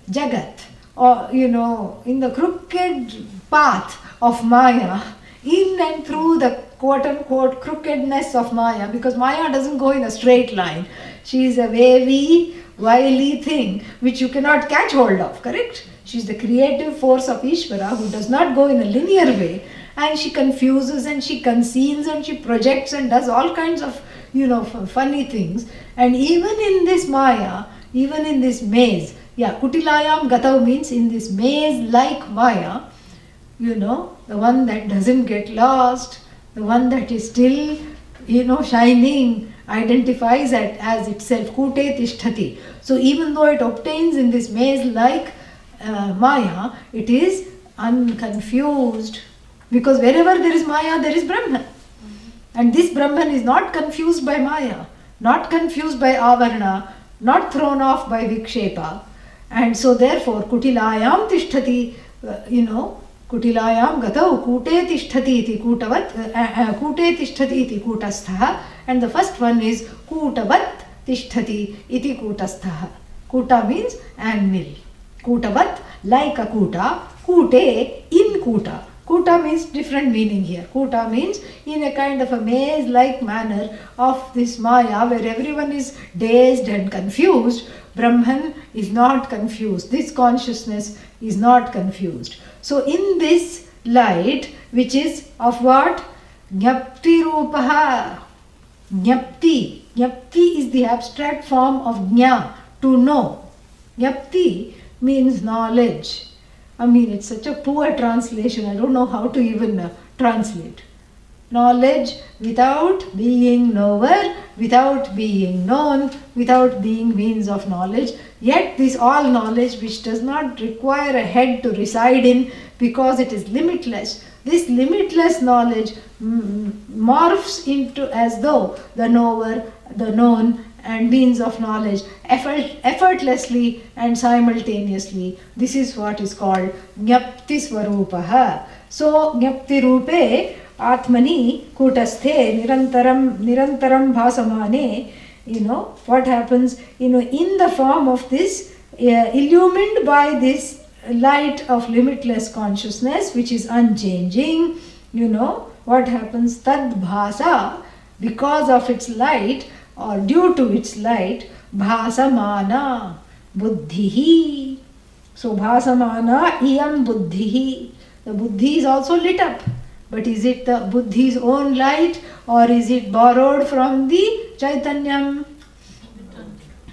Speaker 1: jagat, or in the crooked path of Maya, in and through the quote-unquote crookedness of Maya, because Maya doesn't go in a straight line. She is a wavy, wily thing which you cannot catch hold of, correct? She is the creative force of Ishvara who does not go in a linear way, and she confuses and she conceals and she projects and does all kinds of, funny things. And even in this Maya, even in this maze, Kutilayam Gatau means in this maze-like Maya, the one that doesn't get lost, the one that is still, shining, identifies it as itself, Kute Tishtati. So even though it obtains in this maze-like Maya, it is unconfused, because wherever there is Maya, there is Brahman. And this Brahman is not confused by Maya, not confused by Avarna, not thrown off by Vikshepa. And so therefore, Kutilayam Tishtati, Kutilayam Gatau, Kute Tishtati iti Kutavat, Kute Tishtati iti Kutastha, and the first one is Kutavat Tishtati iti Kutastha. Kuta means anvil. Kutavat, like a Kuta, Kute, in Kuta. Kuta means different meaning here. Kuta means in a kind of a maze-like manner of this Maya where everyone is dazed and confused. Brahman is not confused. This consciousness is not confused. So in this light, which is of what? Jnapti rupaha. Jnapti. Jnapti is the abstract form of jna, to know. Jnapti means knowledge. I mean, it's such a poor translation. I don't know how to even translate. Knowledge without being knower, without being known, without being means of knowledge. Yet this all knowledge which does not require a head to reside in because it is limitless. This limitless knowledge morphs into as though the knower, the known and means of knowledge effortlessly and simultaneously. This is what is called Jnapti Swarupaha. So Jnapti Rupe Atmani Kutasthe Nirantaram Bhasamane. What happens, in the form of this, illumined by this light of limitless consciousness which is unchanging, what happens? Tad bhasa, because of its light or due to its light, bhasamana buddhihi. So bhasamana iyam buddhihi. The buddhi is also lit up. But is it the buddhi's own light or is it borrowed from the Chaitanyam?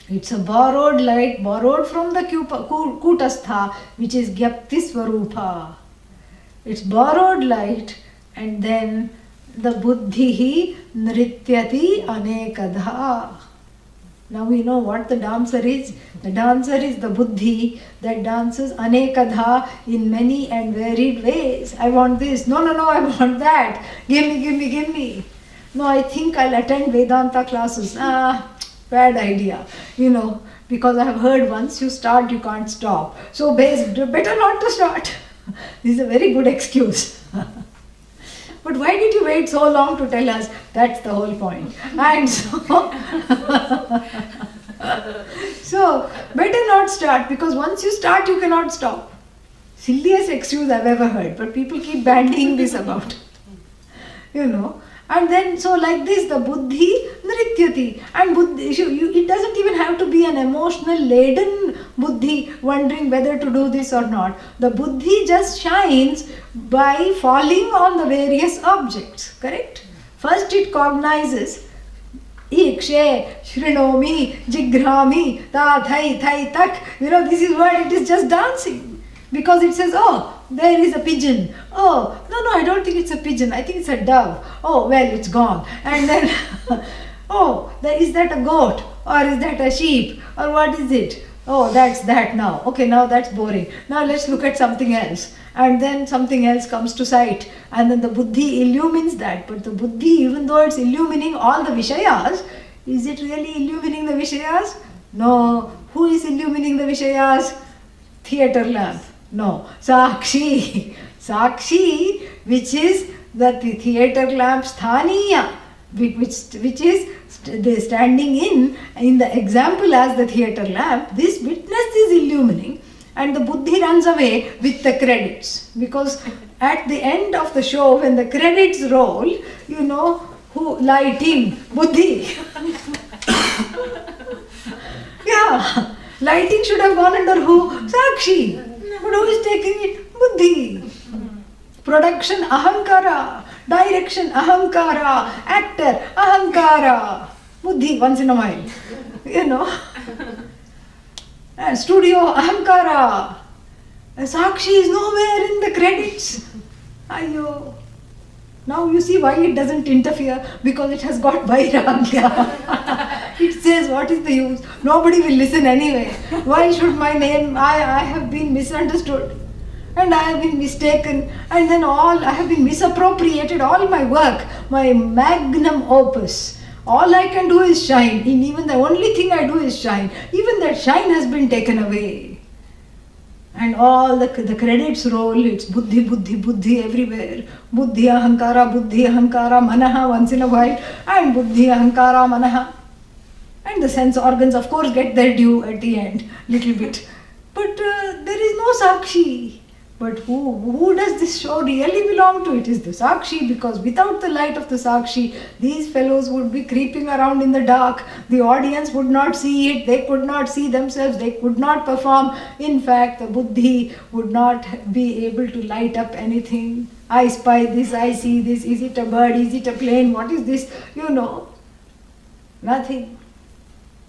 Speaker 1: It's a borrowed light, borrowed from the Kutastha, which is Jnapti Swarupa. It's borrowed light, and then the buddhihi nrityati anekadha. Now we know what the dancer is. The dancer is the buddhi that dances anekadha in many and varied ways. I want this. No, I want that. Give me. No, I think I'll attend Vedanta classes. Bad idea. Because I have heard once you start, you can't stop. So better not to start. This is a very good excuse. But why did you wait so long to tell us? That's the whole point. And so better not start, because once you start, you cannot stop. Silliest excuse I've ever heard, but people keep bandying this about. And then, so like this, the buddhi nrityati. And buddhi, it doesn't even have to be an emotional laden buddhi wondering whether to do this or not. The buddhi just shines by falling on the various objects, correct? First it cognizes ikshe, shrinomi, jigrami, ta, thai, tak. This is what it is, just dancing. Because it says, oh, there is a pigeon. Oh, no, I don't think it's a pigeon. I think it's a dove. Oh, well, it's gone. And then, oh, is that a goat? Or is that a sheep? Or what is it? Oh, that's that now. Okay, now that's boring. Now let's look at something else. And then something else comes to sight. And then the buddhi illumines that. But the buddhi, even though it's illumining all the vishayas, is it really illumining the vishayas? No. Who is illumining the vishayas? Theatre lamp. No, Sakshi, which is the theatre lamp sthaniya, which is standing in the example as the theatre lamp. This witness is illumining, and the buddhi runs away with the credits, because at the end of the show, when the credits roll, who lighting? Buddhi. Yeah, lighting should have gone under who? Sakshi. But who is taking it? Buddhi. Production ahankara, direction ahankara, actor ahankara. Buddhi once in a while. Studio ahankara. Sakshi is nowhere in the credits. Ayyo. Now you see why it doesn't interfere, because it has got vairagya. It says, what is the use? Nobody will listen anyway. Why should my name, I have been misunderstood, and I have been mistaken, and then I have been misappropriated, all my work, my magnum opus. All I can do is shine, and even the only thing I do is shine. Even that shine has been taken away. And all the credits roll, it's buddhi everywhere. Buddhi ahankara, manaha once in a while, and buddhi ahankara, manaha. And the sense organs, of course, get their due at the end, little bit. But there is no sakshi. But who does this show really belong to? It is the Sakshi, because without the light of the Sakshi, these fellows would be creeping around in the dark. The audience would not see it, they could not see themselves, they could not perform. In fact, the Buddhi would not be able to light up anything. I spy this, I see this, is it a bird, is it a plane, what is this? Nothing.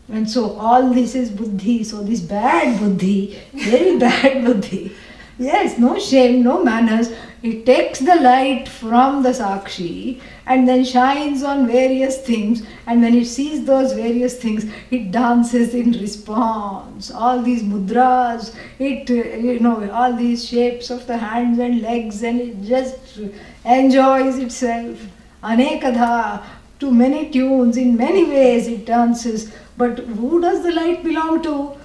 Speaker 1: And so all this is Buddhi. So this bad Buddhi, very bad Buddhi. Yes, no shame, no manners. It takes the light from the Sakshi and then shines on various things. And when it sees those various things, it dances in response. All these mudras, all these shapes of the hands and legs, and it just enjoys itself. Anekadha, to many tunes, in many ways it dances. But who does the light belong to?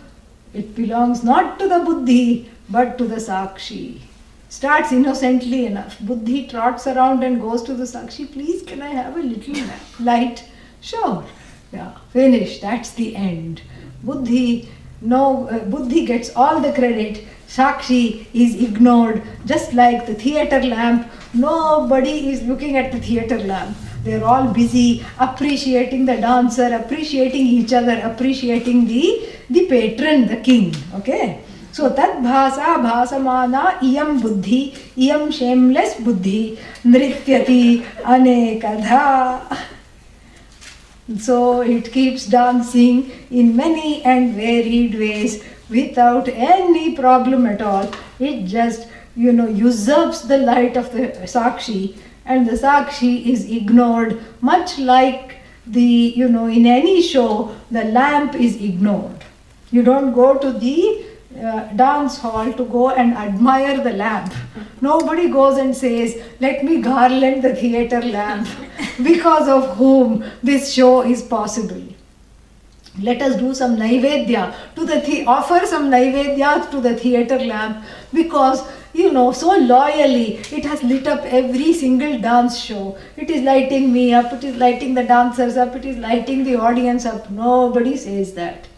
Speaker 1: It belongs not to the Buddhi, but to the Sakshi. Starts innocently enough. Buddhi trots around and goes to the Sakshi. Please, can I have a little light? Sure. Yeah, finish. That's the end. Buddhi gets all the credit. Sakshi is ignored. Just like the theatre lamp, nobody is looking at the theatre lamp. They're all busy appreciating the dancer, appreciating each other, appreciating the patron, the king. Okay? So tat bhasa bhasamana iyam buddhi, iyam shameless buddhi, nrityati anekadha. So it keeps dancing in many and varied ways without any problem at all. It just, usurps the light of the Sakshi, and the Sakshi is ignored, much like in any show, the lamp is ignored. You don't go to the dance hall to go and admire the lamp. Nobody goes and says, let me garland the theatre lamp, because of whom this show is possible. Let us do some naivedya offer some naivedya to the theatre lamp, because so loyally it has lit up every single dance show. It is lighting me up, it is lighting the dancers up, it is lighting the audience up. Nobody says that.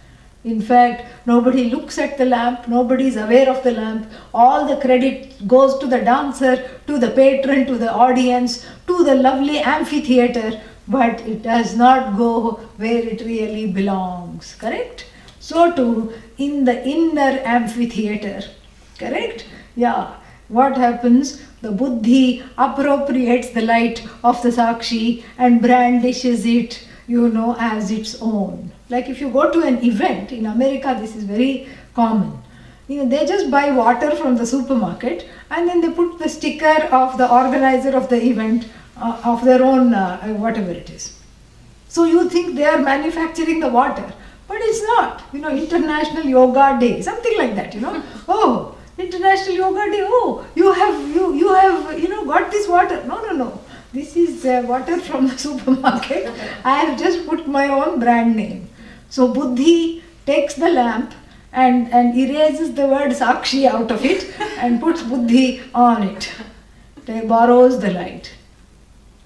Speaker 1: In fact, nobody looks at the lamp, nobody is aware of the lamp. All the credit goes to the dancer, to the patron, to the audience, to the lovely amphitheatre, but it does not go where it really belongs. Correct? So too, in the inner amphitheatre. Correct? Yeah. What happens? The Buddhi appropriates the light of the Sakshi and brandishes it, as its own. Like if you go to an event, in America this is very common. They just buy water from the supermarket and then they put the sticker of the organizer of the event of their own, whatever it is. So you think they are manufacturing the water, but it's not. International Yoga Day, something like that. Oh, International Yoga Day. Oh, you have got this water. No. This is water from the supermarket. I have just put my own brand name. So Buddhi takes the lamp and erases the word Sakshi out of it and puts Buddhi on it. They borrows the light.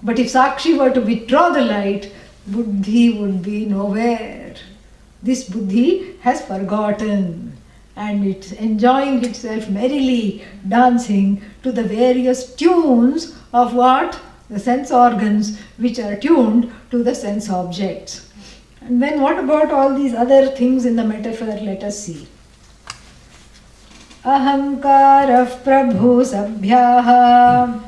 Speaker 1: But if Sakshi were to withdraw the light, Buddhi would be nowhere. This Buddhi has forgotten and it's enjoying itself merrily, dancing to the various tunes of what? The sense organs which are tuned to the sense objects. And then what about all these other things in the metaphor? Let us see. Ahankarah prabhu sabhyaha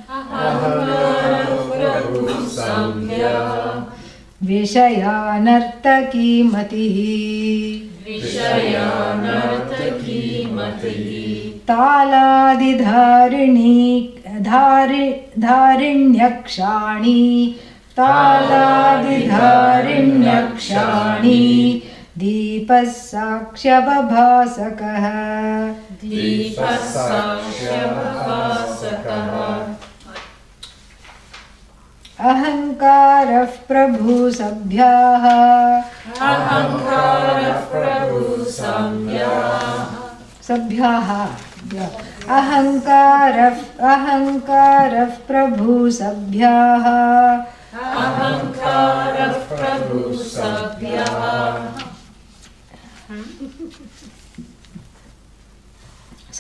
Speaker 1: Vishayanartaki matihi Taladidharinyakshani Taladidharinyakshani Deepasakshyavabhasakaha Ahankarah prabhu sabhyaha Sabhyaha Ahankarah prabhu sabhyaha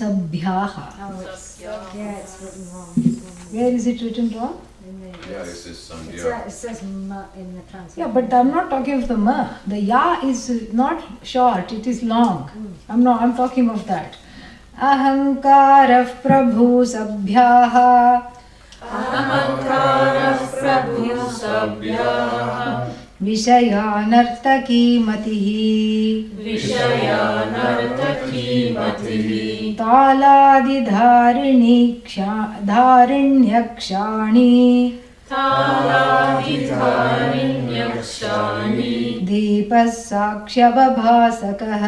Speaker 1: Sabhyaha.
Speaker 3: Yeah, it's written wrong.
Speaker 1: Where is it written wrong?
Speaker 2: Yeah, it says Sandhya.
Speaker 3: It says ma in the translation.
Speaker 1: Yeah, but I'm not talking of the ma. The ya is not short, it is long. I'm talking of that. Ahankarah prabhu sabhyaha.
Speaker 2: Ahankarah prabhu sabhyaha.
Speaker 1: Vishayanartaki matihi.
Speaker 2: Vishayanartaki matihi.
Speaker 1: Taladidharinyakshani.
Speaker 2: Taladidharinyakshani.
Speaker 1: Deepasakshyavabhasakah.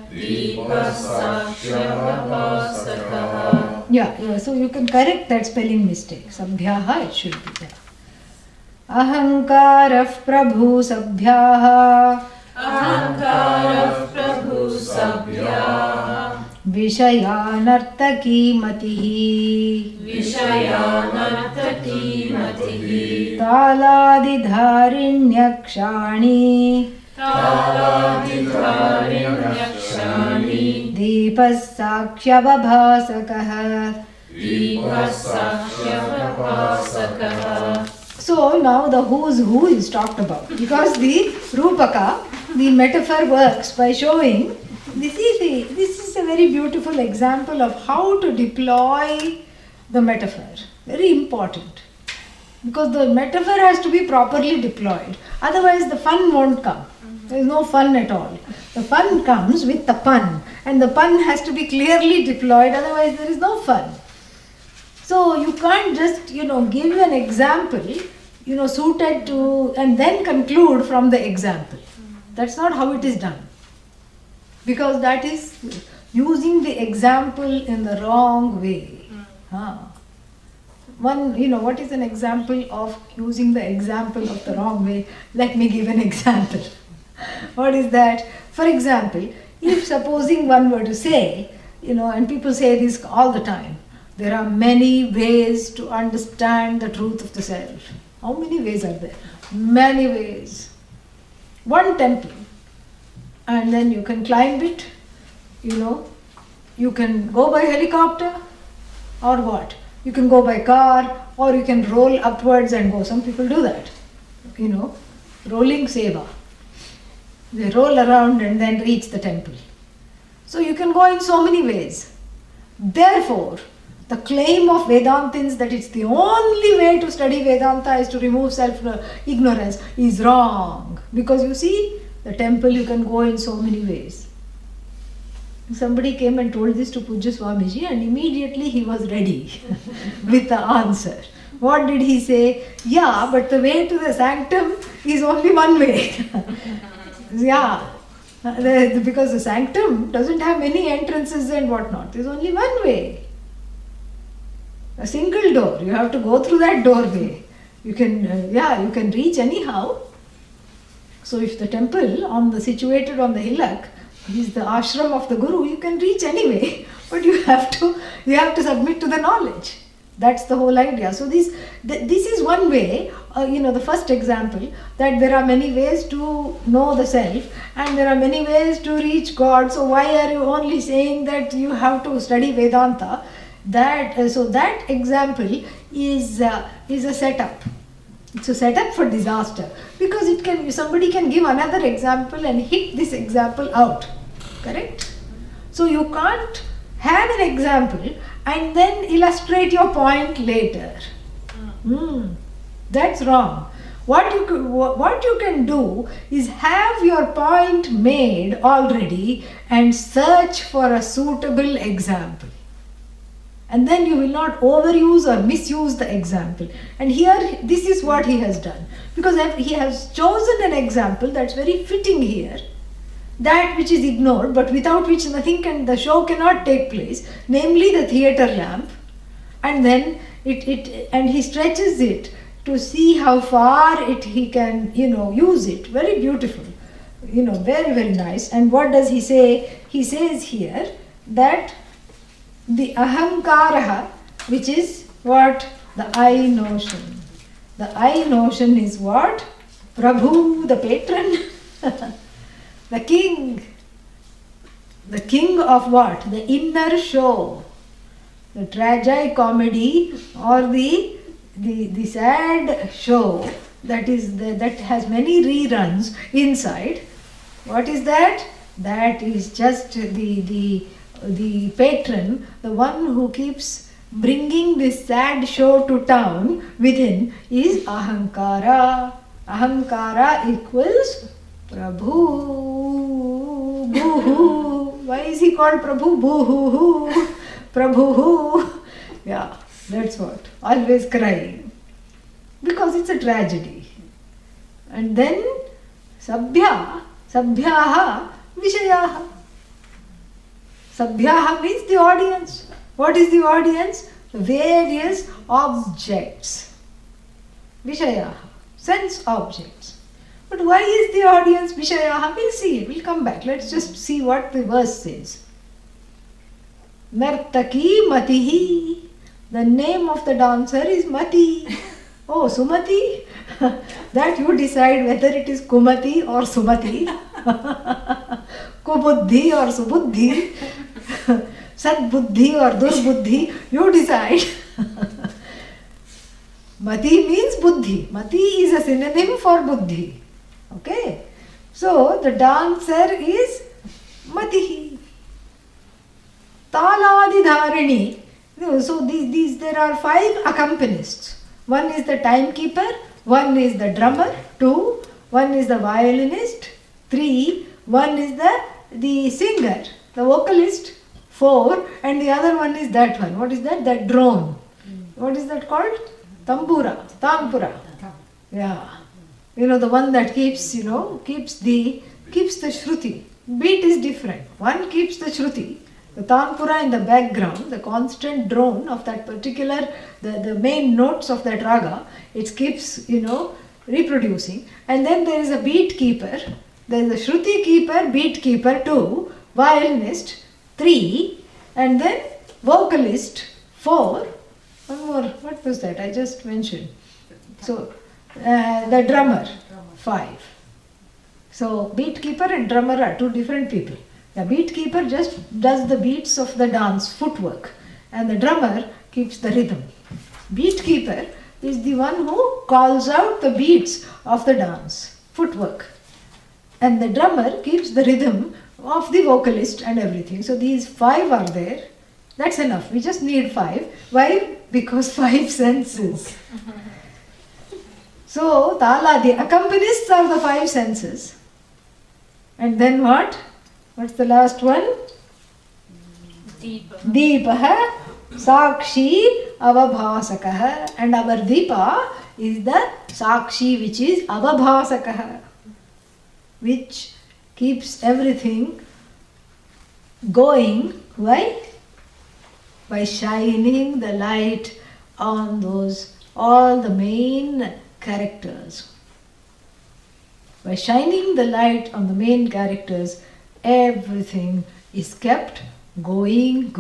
Speaker 2: Deepasakshyavabhasakah.
Speaker 1: Yeah, so you can correct that spelling mistake. Sabhyaha, it should be there. Ahankarah prabhu sabhyaha.
Speaker 2: Ahankarah prabhu sabhyaha.
Speaker 1: Vishayanartaki matihi.
Speaker 2: Vishayanartaki matihi.
Speaker 1: Taladidharinyakshani.
Speaker 2: Taladidharinyakshani.
Speaker 1: Deepasakshyavabhasakah.
Speaker 2: Deepasakshyavabhasakah.
Speaker 1: So now the who's who is talked about, because the Rupaka, the metaphor works by showing this is a very beautiful example of how to deploy the metaphor. Very important. Because the metaphor has to be properly deployed. Otherwise the fun won't come. There is no fun at all. The fun comes with the pun, and the pun has to be clearly deployed, otherwise there is no fun. So you can't just, give an example, suited to, and then conclude from the example. That's not how it is done. Because that is using the example in the wrong way. What is an example of using the example of the wrong way? Let me give an example. What is that? For example, if supposing one were to say, and people say this all the time, there are many ways to understand the truth of the self. How many ways are there? Many ways. One temple, and then you can climb it, you can go by helicopter, or what? You can go by car, or you can roll upwards and go. Some people do that, rolling seva. They roll around and then reach the temple. So you can go in so many ways. Therefore, the claim of Vedantins that it's the only way to study Vedanta is to remove self-ignorance is wrong. Because you see, the temple you can go in so many ways. Somebody came and told this to Pujya Swamiji, and immediately he was ready with the answer. What did he say? Yeah, but the way to the sanctum is only one way. Yeah, because the sanctum doesn't have many entrances and whatnot. There's only one way. A single door. You have to go through that doorway. You can reach anyhow. So if the temple situated on the hillock is the ashram of the Guru, you can reach anyway. But you have to submit to the knowledge. That's the whole idea. So this is one way, the first example, that there are many ways to know the self and there are many ways to reach God. So why are you only saying that you have to study Vedanta? That example is a setup. It's a setup for disaster, because somebody can give another example and hit this example out. Correct? So you can't have an example and then illustrate your point later. That's wrong. What you can do is have your point made already and search for a suitable example. And then you will not overuse or misuse the example. And here, this is what he has done. Because he has chosen an example that's very fitting here. That which is ignored, but without which the show cannot take place, namely the theatre lamp. And then he stretches it to see how far he can, use it. Very beautiful. Very, very nice. And what does he say? He says here that the ahankaraha, which is what? The I notion. The I notion is what? Prabhu, the patron, the king. the king of what? The inner show. The tragi-comedy or the sad show that has many reruns inside. What is that? That is just the patron, the one who keeps bringing this sad show to town within is Ahankara. Ahankara equals Prabhu. Bhuhu. Why is he called Prabhu? Bhuhu. Prabhu. Yeah, that's what. Always crying. Because it's a tragedy. And then Sabhyaha, Vishayaha. Sabhyaha means the audience. What is the audience? Various objects. Vishayaha, sense objects. But why is the audience Vishayaha? We'll see it. We'll come back. Let's just see what the verse says. Nartaki Matihi. The name of the dancer is Mati. Oh, Sumati? That you decide whether it is Kumati or Sumati. Kubuddhi or Subuddhi. Sadbuddhi or Durbuddhi. You decide. Mati means Buddhi. Mati is a synonym for Buddhi. Okay? So, the dancer is Matihi. Taladi Dharini. So, there are 5 accompanists. One is the timekeeper, one is the drummer, 2, one is the violinist, 3, one is the singer, the vocalist, 4, and the other one is that one. What is that? That drone. What is that called? Tambura. Tampura. Yeah. You know, the one that keeps the shruti. Beat is different. One keeps the shruti. The tanpura in the background, the constant drone of that particular, the main notes of that raga, it keeps, reproducing. And then there is a beat keeper, there is a shruti keeper, beat keeper 2, violinist 3, and then vocalist 4. One more, what was that? I just mentioned. So, the drummer 5. So, beat keeper and drummer are 2 different people. The beat keeper just does the beats of the dance, footwork, and the drummer keeps the rhythm. Beat keeper is the one who calls out the beats of the dance, footwork, and the drummer keeps the rhythm of the vocalist and everything. So these 5 are there. That's enough. We just need 5. Why? Because 5 senses. So Tala, the accompanists are the 5 senses. And then what? What's the last one? Deepaha, Sakshi, Avabhasakaha. And our Deepa is the Sakshi, which is Avabhasakaha, which keeps everything going. Why? By shining the light on all the main characters. By shining the light on the main characters, everything is kept going.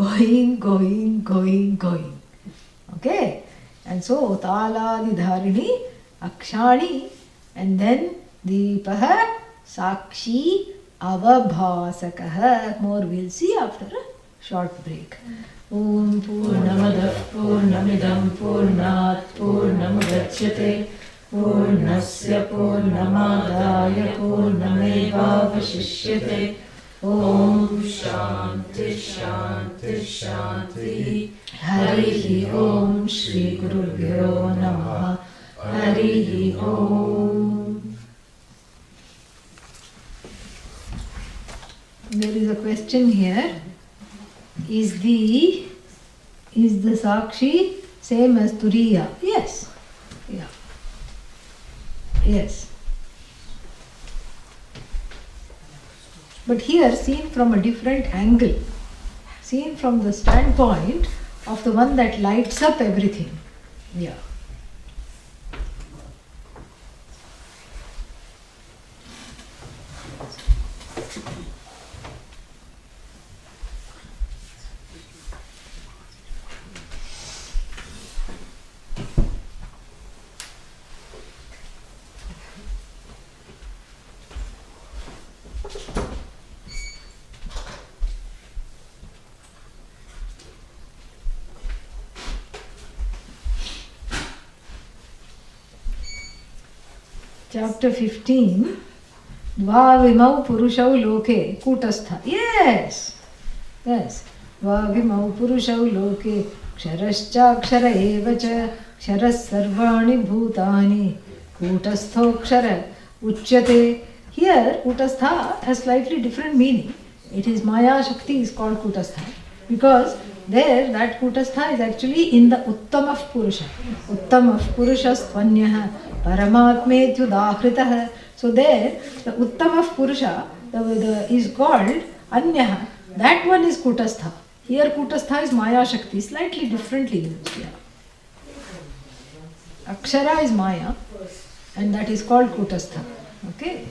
Speaker 1: Okay? And so, Taladi Dharini, Akshani, and then Deepaha, Sakshi, Avabhasakaha. More we'll see after a short break. Om
Speaker 2: Purnamadav Purnamidam Purnat Purnamudachyate Purnasya Purnamadaya Purnamevavashishyate. Om Shanti Shanti Shanti. Harihi Om Shri Gurubhyo Namaha. Harihi Om.
Speaker 1: There is a question here. Is the Sakshi same as Turiya? Yes. Yeah. Yes. But here seen from a different angle. Seen from the standpoint of the one that lights up everything. Yeah. Chapter 15. Dvavimau purushau loke kutastha. Yes. Yes. Dvavimau purushau loke ksharascha kshara evacha ksharas sarvani bhutani kutastho kshara uchyate. Here kutastha has slightly different meaning. It is Maya Shakti is called kutastha because there that kutastha is actually in the Uttamah Purusha. Uttamah Purusha Svanyah Paramatmetyudahritah. So there the Uttamah Purusha is called Anyah. That one is kutastha. Here kutastha is Maya Shakti, slightly differently used here. Akshara is Maya and that is called kutastha. Okay?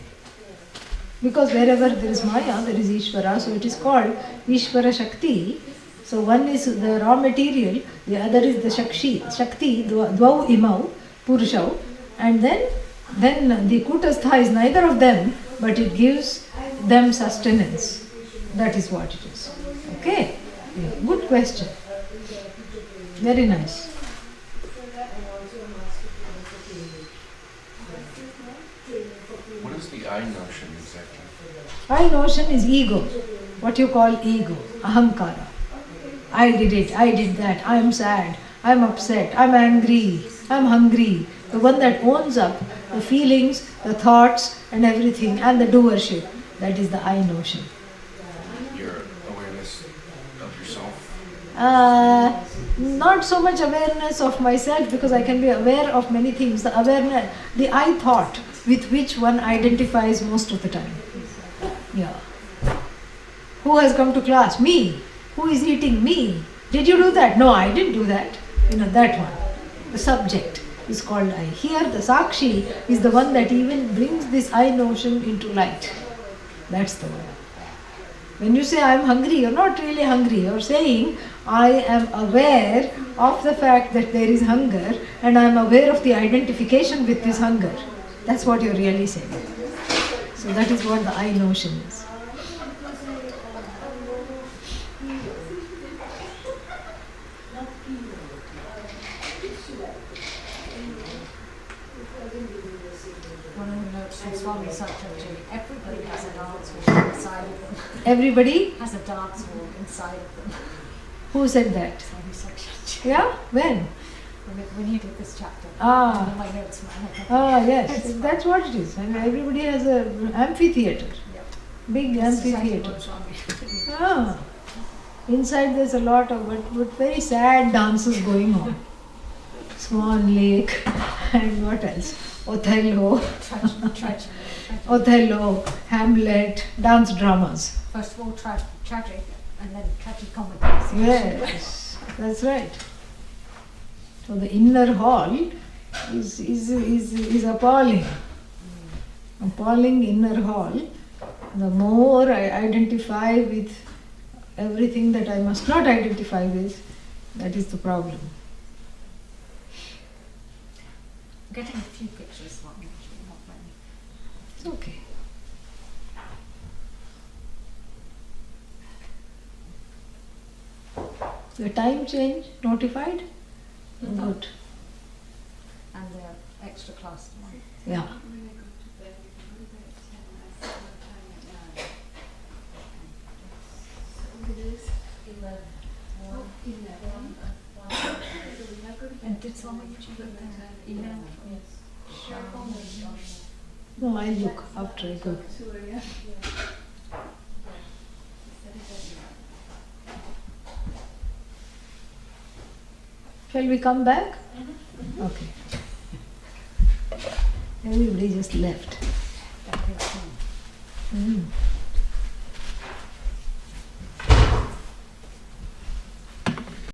Speaker 1: Because wherever there is Maya, there is Ishvara, so it is called Ishvara Shakti. So one is the raw material, the other is the Shakti, Dvau Imau, Purushau, and then the Kutastha is neither of them, but it gives them sustenance. That is what it is. Okay? Yeah. Good question. Very nice.
Speaker 4: What is the I notion exactly?
Speaker 1: I notion is ego. What you call ego, ahamkara. I did it, I did that, I am sad, I am upset, I am angry, I am hungry. The one that owns up the feelings, the thoughts and everything and the doership. That is the I notion.
Speaker 4: Your awareness of yourself?
Speaker 1: Not so much awareness of myself because I can be aware of many things. The awareness, the I thought with which one identifies most of the time. Yeah. Who has come to class? Me. Who is eating? Me. Did you do that? No, I didn't do that. That one. The subject is called I. Here the Sakshi is the one that even brings this I notion into light. That's the one. When you say I am hungry, you're not really hungry. You're saying I am aware of the fact that there is hunger and I am aware of the identification with this hunger. That's what you're really saying. So that is what the I notion is.
Speaker 3: One of the notes from Swamini Svatmavidyananda, everybody has a dance hall inside of them.
Speaker 1: Everybody?
Speaker 3: Has a dance hall inside of them.
Speaker 1: Who said that?
Speaker 3: Swamini Svatmavidyananda.
Speaker 1: Yeah? When?
Speaker 3: When you did this chapter.
Speaker 1: Ah.
Speaker 3: My notes,
Speaker 1: Yes. That's what it is. And everybody has an amphitheater.
Speaker 3: Yep.
Speaker 1: Big amphitheater. Inside there's a lot of but very sad dances going on. Swan Lake and what else? Othello, Hamlet, dance dramas.
Speaker 3: First of all, tragic, and then tragic comedies.
Speaker 1: Yes, that's right. So the inner hall is appalling. Appalling inner hall. The more I identify with everything that I must not identify with, that is the problem.
Speaker 3: Getting a few pictures, not many.
Speaker 1: It's okay. The time change notified? Good.
Speaker 3: And the extra class tomorrow.
Speaker 1: Yeah.
Speaker 3: And did someone get the email from
Speaker 1: No, I'll look after I go. Shall we come back? Okay. Everybody just left. Mm.